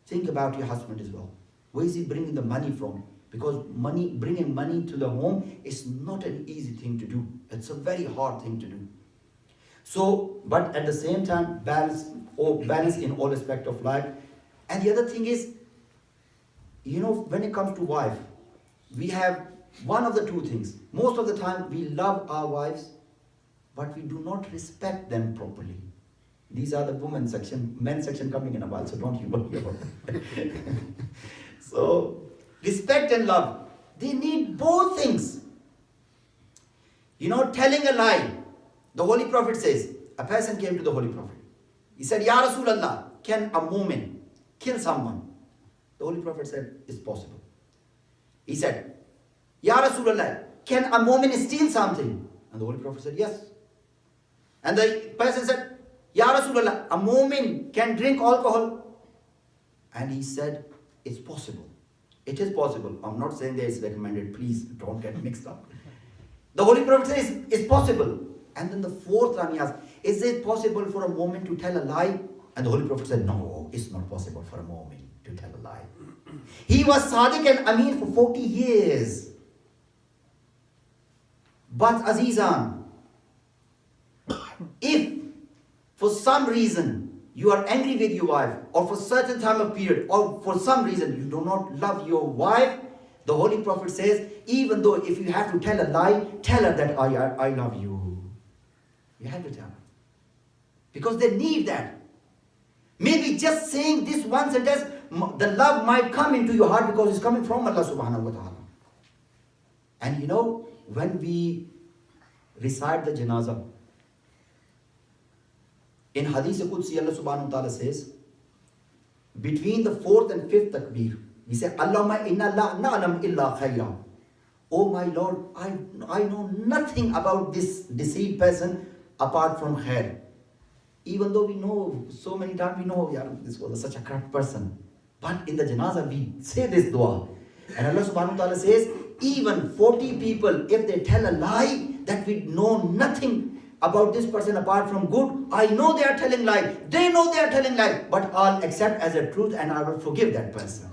Think about your husband as well. Where is he bringing the money from? Because bringing money to the home is not an easy thing to do. It's a very hard thing to do. So, but at the same time, balance in all aspects of life. And the other thing is, when it comes to wife, we have one of the two things. Most of the time, we love our wives, but we do not respect them properly. These are the women's section, men's section coming in a while, so don't you worry about it. So, respect and love, they need both things. Telling a lie. The Holy Prophet says, a person came to the Holy Prophet. He said, Ya Rasulullah, can a mu'min kill someone? The Holy Prophet said, it's possible. He said, Ya Rasulullah, can a mu'min steal something? And the Holy Prophet said, yes. And the person said, Ya Rasulullah, a mu'min can drink alcohol? And he said, it's possible. It is possible. I'm not saying that it's recommended. Please don't get mixed up. The Holy Prophet says, it's possible. And then the fourth time he asked, is it possible for a mu'min to tell a lie? And the Holy Prophet said, no, it's not possible for a mu'min to tell a lie. He was Sadiq and Ameen for 40 years. But Azizan, if for some reason you are angry with your wife, or for certain time of period, or for some reason you do not love your wife, the Holy Prophet says, even though if you have to tell a lie, tell her that I love you. You have to tell her. Because they need that. Maybe just saying this one sentence, the love might come into your heart because it's coming from Allah subhanahu wa ta'ala. And when we recite the janazah, in Hadith Qudsi, Allah subhanahu wa ta'ala says, between the fourth and fifth takbir, we say, Allahumma inna la na'lam illa khayra. Oh my Lord, I know nothing about this deceased person apart from khair. Even though we know, so many times we know, this was such a corrupt person. But in the janazah, we say this dua. And Allah subhanahu wa ta'ala says, even 40 people, if they tell a lie that we know nothing about this person apart from good, I know they are telling lie, they know they are telling lie, but I'll accept as a truth and I will forgive that person.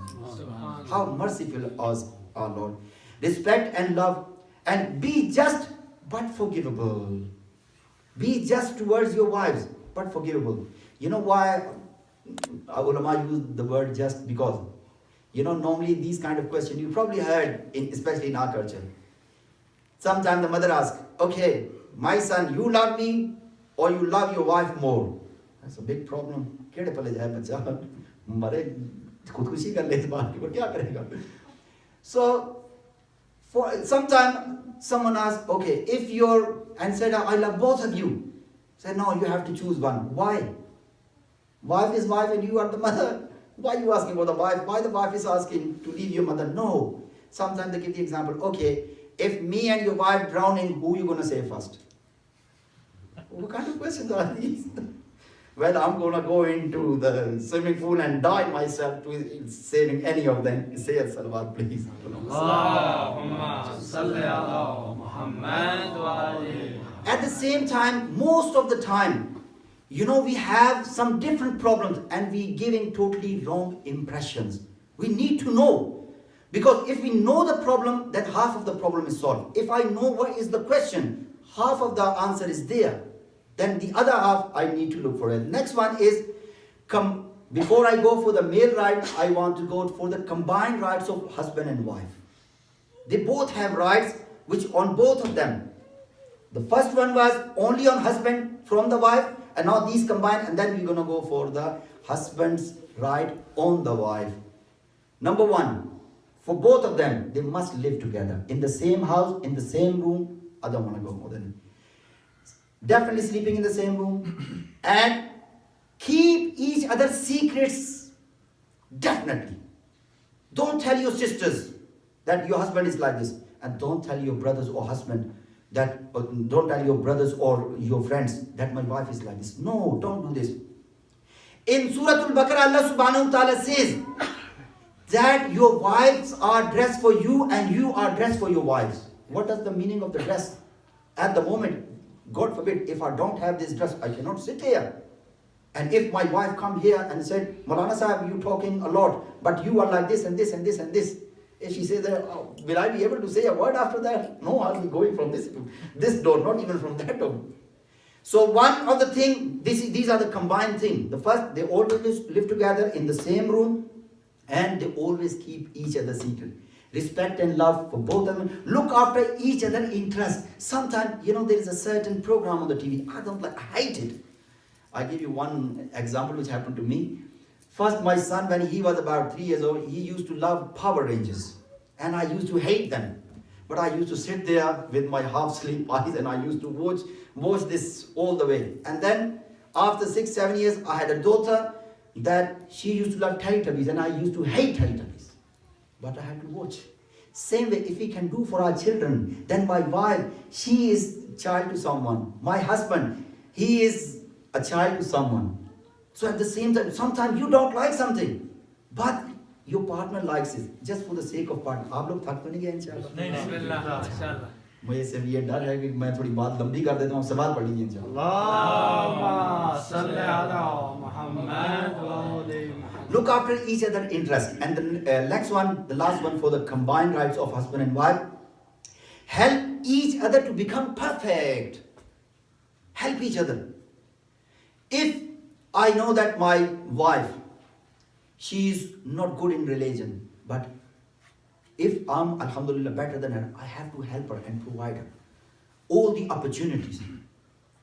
How merciful is our Lord. Respect and love and be just but forgivable. Be just towards your wives but forgivable. You know why ulama use the word just? Because normally these kind of questions you probably heard, especially in our culture. Sometimes the mother asks, okay, my son, you love me or you love your wife more? That's a big problem. So, for sometimes someone asks, okay, if you're, and said, I love both of you. Say, no, you have to choose one. Why? Wife is wife and you are the mother. Why are you asking about the wife? Why the wife is asking to leave your mother? No. Sometimes they give the example, okay, if me and your wife drowning, who are you going to save first? What kind of questions are these? Well, I'm going to go into the swimming pool and die myself to saving any of them. Say a salawat, please. Allahumma salli ala Muhammad wa ali. At the same time, most of the time, we have some different problems and we giving totally wrong impressions. We need to know. Because if we know the problem, then half of the problem is solved. If I know what is the question, half of the answer is there. Then the other half I need to look for it. Next one is, before I go for the male right, I want to go for the combined rights of husband and wife. They both have rights, which on both of them. The first one was only on husband from the wife, and now these combined, and then we're going to go for the husband's right on the wife. Number one, for both of them, they must live together in the same house, in the same room. I don't want to go more than definitely sleeping in the same room, and keep each other's secrets. Definitely. Don't tell your sisters that your husband is like this, and don't tell your brothers or husband that, don't tell your brothers or your friends that my wife is like this. No, don't do this. In Surah Al-Baqarah, Allah subhanahu wa ta'ala says that your wives are dressed for you and you are dressed for your wives. What does the meaning of the dress? At the moment, God forbid, if I don't have this dress, I cannot sit here. And if my wife come here and said, Molana Sahib, you talking a lot, but you are like this and this and this and this. If she says, will I be able to say a word after that? No, I'll be going from this door, not even from that door. So one of the things, these are the combined things. The first, they always live together in the same room and they always keep each other secret. Respect and love for both of them. Look after each other's interests. Sometimes, there is a certain program on the TV. I don't like, I hate it. I give you one example which happened to me. First, my son, when he was about 3 years old, he used to love Power Rangers. And I used to hate them. But I used to sit there with my half-sleep eyes and I used to watch this all the way. And then, after 6-7 years, I had a daughter that she used to love Teletubbies and I used to hate Teletubbies. But I had to watch. Same way, if we can do for our children, then my wife, she is child to someone. My husband, he is a child to someone. So at the same time, sometimes you don't like something, but your partner likes it, just for the sake of partner. आप लोग थक तो नहीं गए इंशाल्लाह? मुझे से ये डर है कि मैं थोड़ी बात लंबी कर देता हूँ, सवाल पढ़ लीजिए इंशाल्लाह। Look after each other's interests. And the next one, the last one, for the combined rights of husband and wife. Help each other to become perfect. Help each other. If I know that my wife, she is not good in religion, but if I'm, alhamdulillah, better than her, I have to help her and provide her all the opportunities.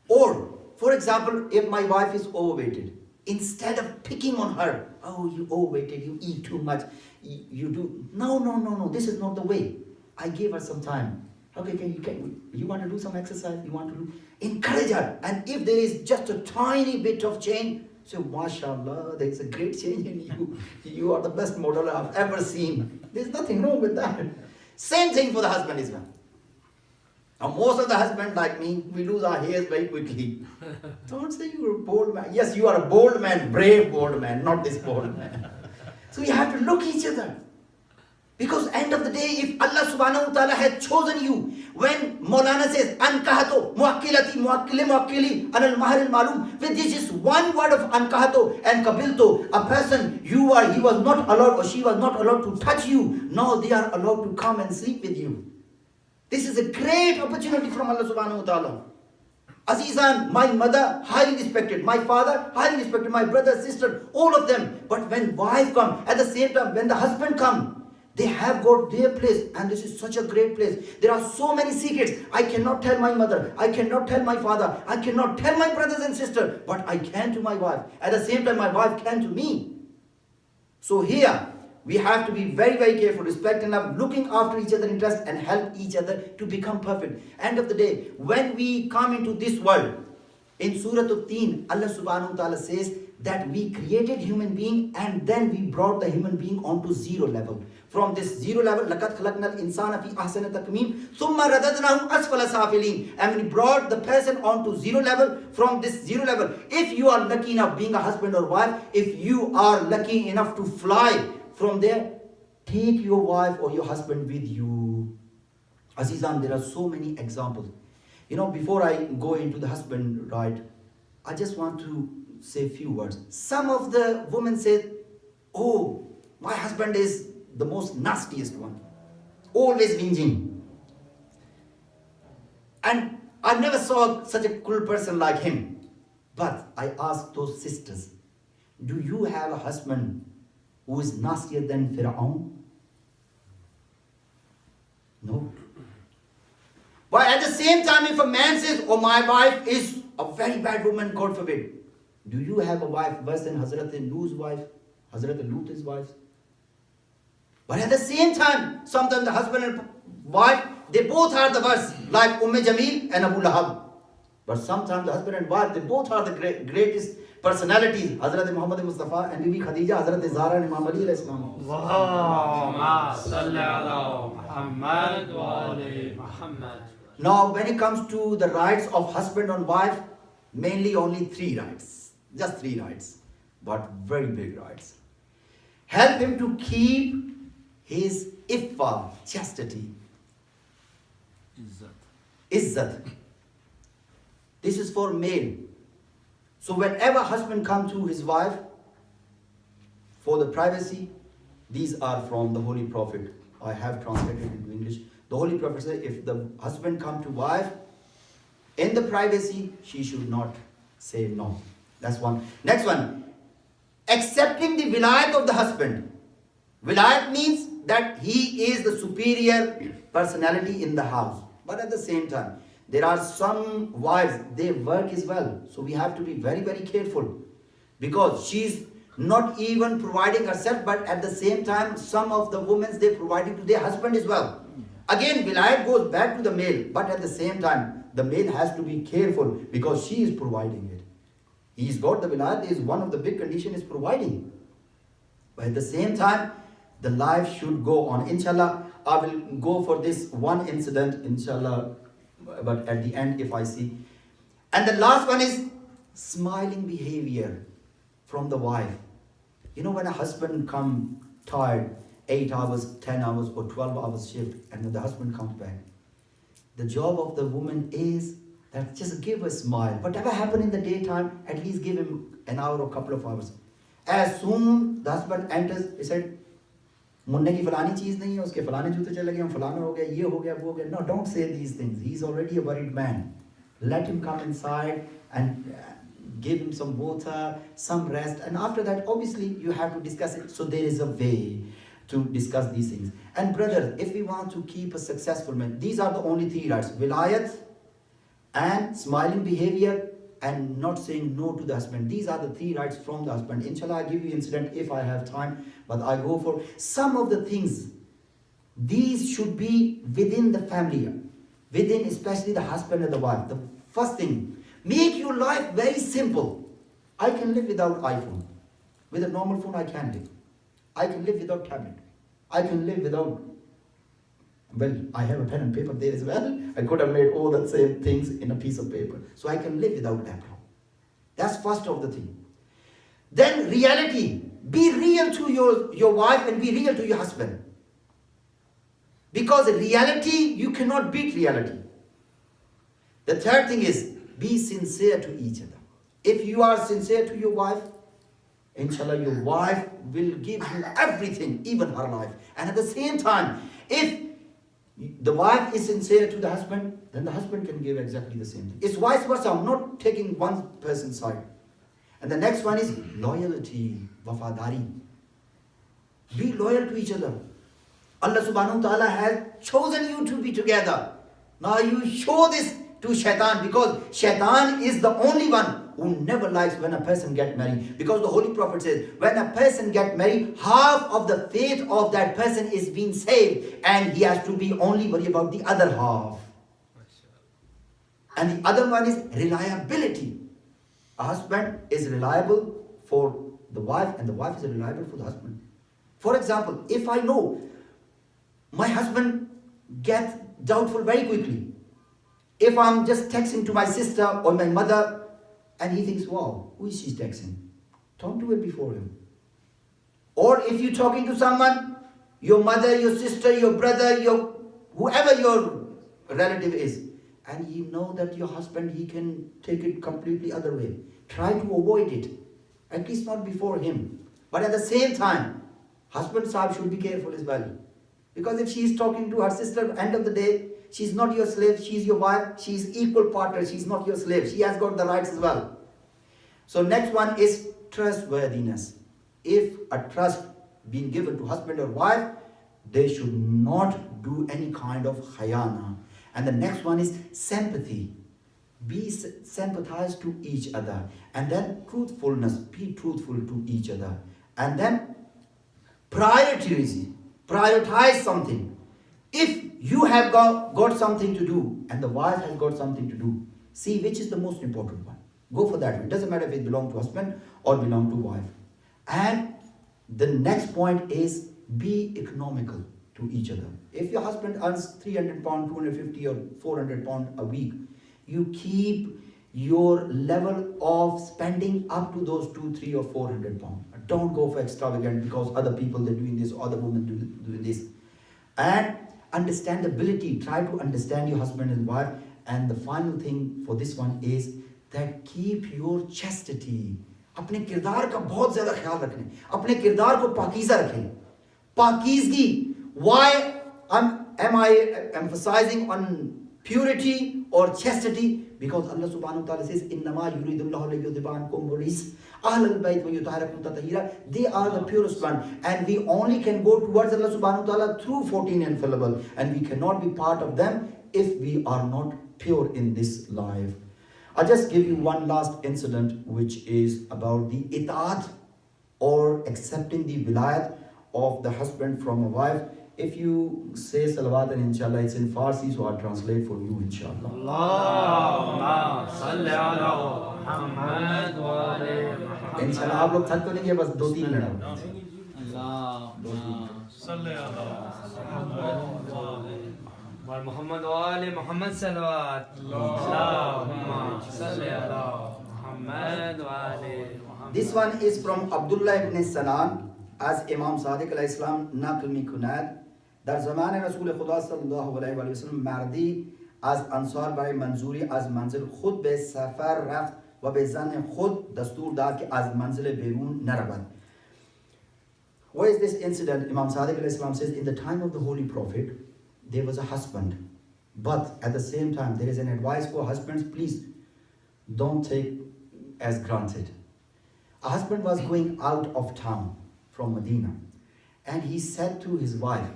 Or, for example, if my wife is overweighted, instead of picking on her, oh, you overweighted, you eat too much, you do, no, this is not the way. I gave her some time. Okay, you want to do some exercise? You want to do? Encourage her. And if there is just a tiny bit of change, say, mashallah, there is a great change in you. You are the best model I've ever seen. There's nothing wrong with that. Same thing for the husband as well. Now, most of the husbands like me, we lose our hairs very quickly. Don't say you're a bold man. Yes, you are a bold man, brave bold man, not this bold man. So you have to look each other. Because end of the day, if Allah subhanahu wa ta'ala has chosen you, when Molana says, Ankahato, muakkilati, muakkile, muakkili, anal mahar al malum, with this is one word of Ankahato and Kabilto, a person, he was not allowed or she was not allowed to touch you. Now they are allowed to come and sleep with you. This is a great opportunity from Allah subhanahu wa ta'ala. Azizan, my mother, highly respected. My father, highly respected. My brother, sister, all of them. But when wife come, at the same time, when the husband come, they have got their place, and this is such a great place. There are so many secrets. I cannot tell my mother. I cannot tell my father. I cannot tell my brothers and sisters. But I can to my wife. At the same time, my wife can to me. So here, we have to be very, very careful, respect and love, looking after each other's interests and help each other to become perfect. End of the day, when we come into this world, in Surah Al-Teen, Allah subhanahu wa ta'ala says that we created human being and then we brought the human being onto zero level. From this zero level, لَقَدْ خَلَقْنَا الْإِنسَانَ فِي أَحْسَنِ تَقْوِيمٍ ثُمَّ رَدَدْنَاهُ أَسْفَلَ سَافِلِينَ. And we brought the person onto zero level. From this zero level, if you are lucky enough, being a husband or wife, if you are lucky enough to fly from there, take your wife or your husband with you. Azizan, there are so many examples. You know, before I go into the husband, right, I just want to say a few words. Some of the women said, oh, my husband is the most nastiest one. Always whinging. And I never saw such a cool person like him. But I asked those sisters, do you have a husband who is nastier than Fir'aun? No. But at the same time, if a man says, oh, my wife is a very bad woman, God forbid, do you have a wife worse than Hazrat Nuh's wife, Hazrat Lut's wife? But at the same time, sometimes the husband and wife, they both are the worst, like Jamil and Abu Lahab. But sometimes the husband and wife, they both are the greatest personalities. Hazrat Muhammad Mustafa and Bibi Khadija, Hazrat Zahra and Imam Ali alayhi salam. Allahumma salli ala Muhammad wa ali Muhammad. Now, when it comes to the rights of husband and wife, mainly only 3 rights. Just 3 rights. But very big rights. Help him to keep his iffa, chastity. Izzat. This is for male. So whenever husband comes to his wife for the privacy, these are from the Holy Prophet. I have translated into English. The Holy Prophet said, if the husband come to wife in the privacy, she should not say no. That's one. Next one. Accepting the vilayat of the husband. Vilayat means that he is the superior personality in the house. But at the same time, there are some wives, they work as well. So we have to be very, very careful. Because she's not even providing herself, but at the same time, some of the women, they're providing to their husband as well. Again, vilayat goes back to the male, but at the same time, the male has to be careful because she is providing it. He's got the vilayat, is one of the big conditions is providing. But at the same time, the life should go on. Inshallah, I will go for this one incident, inshallah, but at the end if I see. And the last one is smiling behavior from the wife. You know, when a husband comes tired, 8 hours, 10 hours or 12 hours shift, and then the husband comes back, the job of the woman is that just give a smile. Whatever happened in the daytime, at least give him an hour or a couple of hours. As soon the husband enters, he said, मुन्ने की फलानी चीज नहीं है, उसके फलाने जूते चले गए, फलाना हो गया, ये हो गया, वो हो गया. No, don't say these things. He's already a worried man. Let him come inside and give him some water, some rest, and after that, obviously, you have to discuss it. So there is a way to discuss these things. And brothers, if we want to keep a successful man, these are the only 3 rights: vilayat, and smiling behavior, and not saying no to the husband. These are the 3 rights from the husband. Inshallah, I give you incident if I have time, but I go for some of the things. These should be within the family, within especially the husband and the wife. The first thing, make your life very simple. I can live without iPhone. With a normal phone, I can live. I can live without tablet. I can live without, well, I have a pen and paper there as well. I could have made all the same things in a piece of paper. So I can live without laptop. That's first of the thing. Then reality. Be real to your wife and be real to your husband. Because reality, you cannot beat reality. The third thing is, be sincere to each other. If you are sincere to your wife, inshallah, your wife will give you everything, even her life. And at the same time, if the wife is sincere to the husband, then the husband can give exactly the same thing. It's vice versa. I'm not taking one person's side. And the next one is loyalty, wafadari. Be loyal to each other. Allah subhanahu wa ta'ala has chosen you to be together. Now you show this to shaitan, because shaitan is the only one who never likes when a person gets married. Because the Holy Prophet says, when a person gets married, half of the faith of that person is being saved, and he has to be only worried about the other half. And the other one is reliability. A husband is reliable for the wife, and the wife is reliable for the husband. For example, if I know my husband gets doubtful very quickly, if I'm just texting to my sister or my mother, and he thinks, wow, who is she texting? Don't do it before him. Or if you're talking to someone, your mother, your sister, your brother, whoever your relative is, and you know that your husband, he can take it completely other way. Try to avoid it. At least not before him. But at the same time, husband sahib should be careful as well. Because if she is talking to her sister, end of the day, she's not your slave, she's your wife, she's equal partner, she's not your slave. She has got the rights as well. So next one is trustworthiness. If a trust being given to husband or wife, they should not do any kind of khayana. And the next one is sympathy. Be sympathized to each other. And then truthfulness. Be truthful to each other. And then priorities. Prioritize something. If you have got something to do and the wife has got something to do, see which is the most important one. Go for that one. It doesn't matter if it belongs to husband or belong to wife. And the next point is be economical to each other. If your husband earns 300 pound, 250 or 400 pound a week, you keep your level of spending up to those 200, 300 or 400 pound. Don't go for extravagant because other people they're doing this, other women doing this. And understandability. Try to understand your husband and wife. And the final thing for this one is that keep your chastity. अपने किरदार का बहुत ज़्यादा ख्याल रखें. अपने किरदार को पाकीज़ा रखें. पाकीज़गी. Why am I emphasizing on purity or chastity? Because Allah subhanahu wa ta'ala says, إِنَّمَا يُرِيدُ اللَّهُ لِيُذْهِبَ عَنْكُمْ الرِّجْسَ أَهْلَ الْبَيْتِ وَيُطَهِّرَكُمْ تَطْهِيرًا. They are the purest one. And we only can go towards Allah subhanahu wa ta'ala through 14 infallible. And we cannot be part of them if we are not pure in this life. I'll just give you one last incident, which is about the itaat or accepting the wilayat of the husband from a wife. If you say salawat and inshallah, it's in Farsi, so I'll translate for you inshallah. Allahumma salli ala Muhammad wa ali Muhammad. इंशाल्लाह आप लोग थक तो नहीं गए, बस 2-3 minute. Allahumma salli ala Muhammad wa ali Muhammad wa ali Muhammad salawat. Allahumma salli ala Muhammad wa ali Muhammad. This one is from Abdullah ibn Salam, as Imam Sadiq alayhi salam naql mi kunad. در زمان رسول خدا صلی الله علیه و آله و سلم مردی از انصار برای منظوری از منزل خود به سفر رفت و به زن خود دستور داد که از منزل بیرون نرود. What is this incident? Imam Sadiq alayhi salam says, in the time of the Holy Prophet, there was a husband. But at the same time, there is an advice for husbands, please don't take as granted. A husband was going out of town from Medina, and he said to his wife,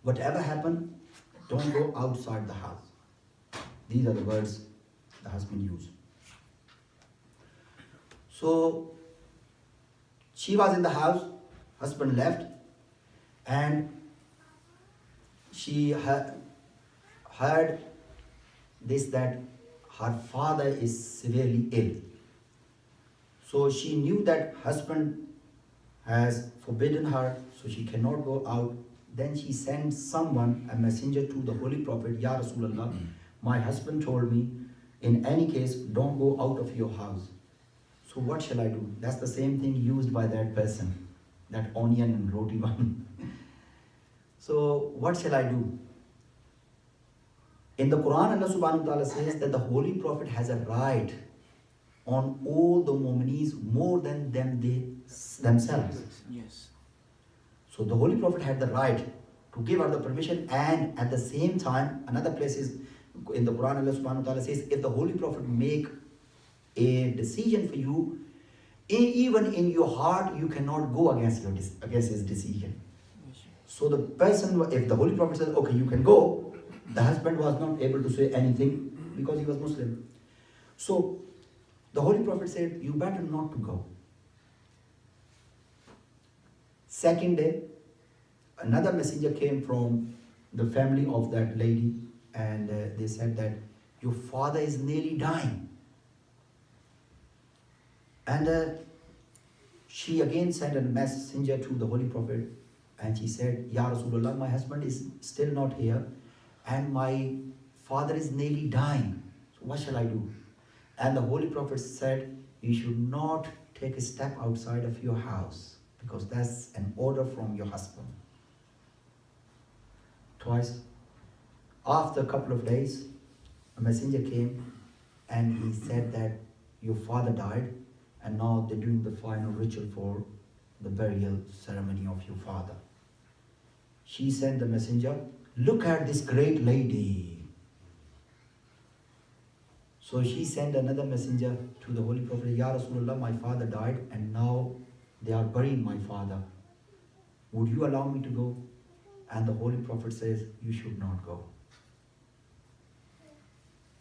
whatever happened, don't go outside the house. These are the words the husband used. So she was in the house, husband left, and she heard this, that her father is severely ill. So she knew that husband has forbidden her, so she cannot go out. Then she sent someone, a messenger, to the Holy Prophet, Ya Rasulullah, my husband told me, in any case, don't go out of your house. So what shall I do? That's the same thing used by that person, that onion and roti one. So what shall I do? In the Quran, Allah subhanahu wa ta'ala says that the Holy Prophet has a right on all the mu'minees more than themselves. Yes. So the Holy Prophet had the right to give her the permission, and at the same time, another place is in the Quran, Allah subhanahu wa ta'ala says, if the Holy Prophet make a decision for you, even in your heart, you cannot go against his decision. So the person, if the Holy Prophet says, okay, you can go, the husband was not able to say anything because he was Muslim. So the Holy Prophet said, you better not to go. Second day, another messenger came from the family of that lady, and they said that your father is nearly dying. And she again sent a messenger to the Holy Prophet, and she said, Ya Rasulullah, my husband is still not here, and my father is nearly dying. So what shall I do? And the Holy Prophet said, you should not take a step outside of your house, because that's an order from your husband. Twice. After a couple of days, a messenger came and he said that your father died, and now they're doing the final ritual for the burial ceremony of your father. She sent the messenger, look at this great lady. So she sent another messenger to the Holy Prophet, Ya Rasulullah, my father died, and now they are burying my father. Would you allow me to go? And the Holy Prophet says, you should not go.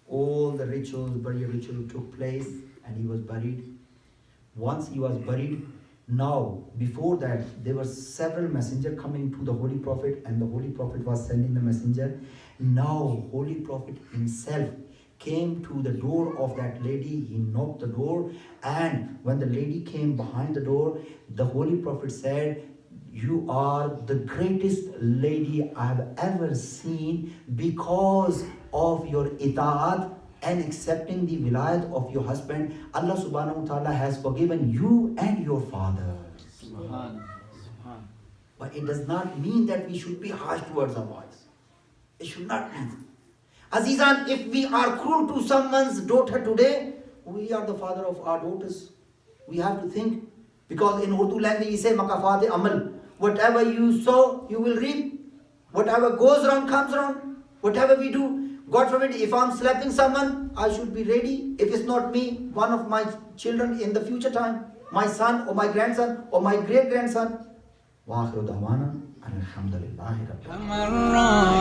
All the rituals, burial ritual took place, and he was buried. Once he was buried, now before that there were several messengers coming to the Holy Prophet, and the Holy Prophet was sending the messenger. Now Holy Prophet himself came to the door of that lady. He knocked the door, and when the lady came behind the door, the Holy Prophet said, you are the greatest lady I have ever seen because of your ita'at and accepting the wilayat of your husband. Allah subhanahu wa ta'ala has forgiven you and your father. But it does not mean that we should be harsh towards our wives. It should not mean. Azizan, if we are cruel to someone's daughter today, we are the father of our daughters. We have to think. Because in Urdu language we say, makafat amal. Whatever you sow, you will reap. Whatever goes wrong, comes wrong. Whatever we do, God forbid, if I'm slapping someone, I should be ready. If it's not me, one of my children in the future time, my son or my grandson or my great-grandson. Wa akhiru da'wana alhamdulillahi rabbil alamin.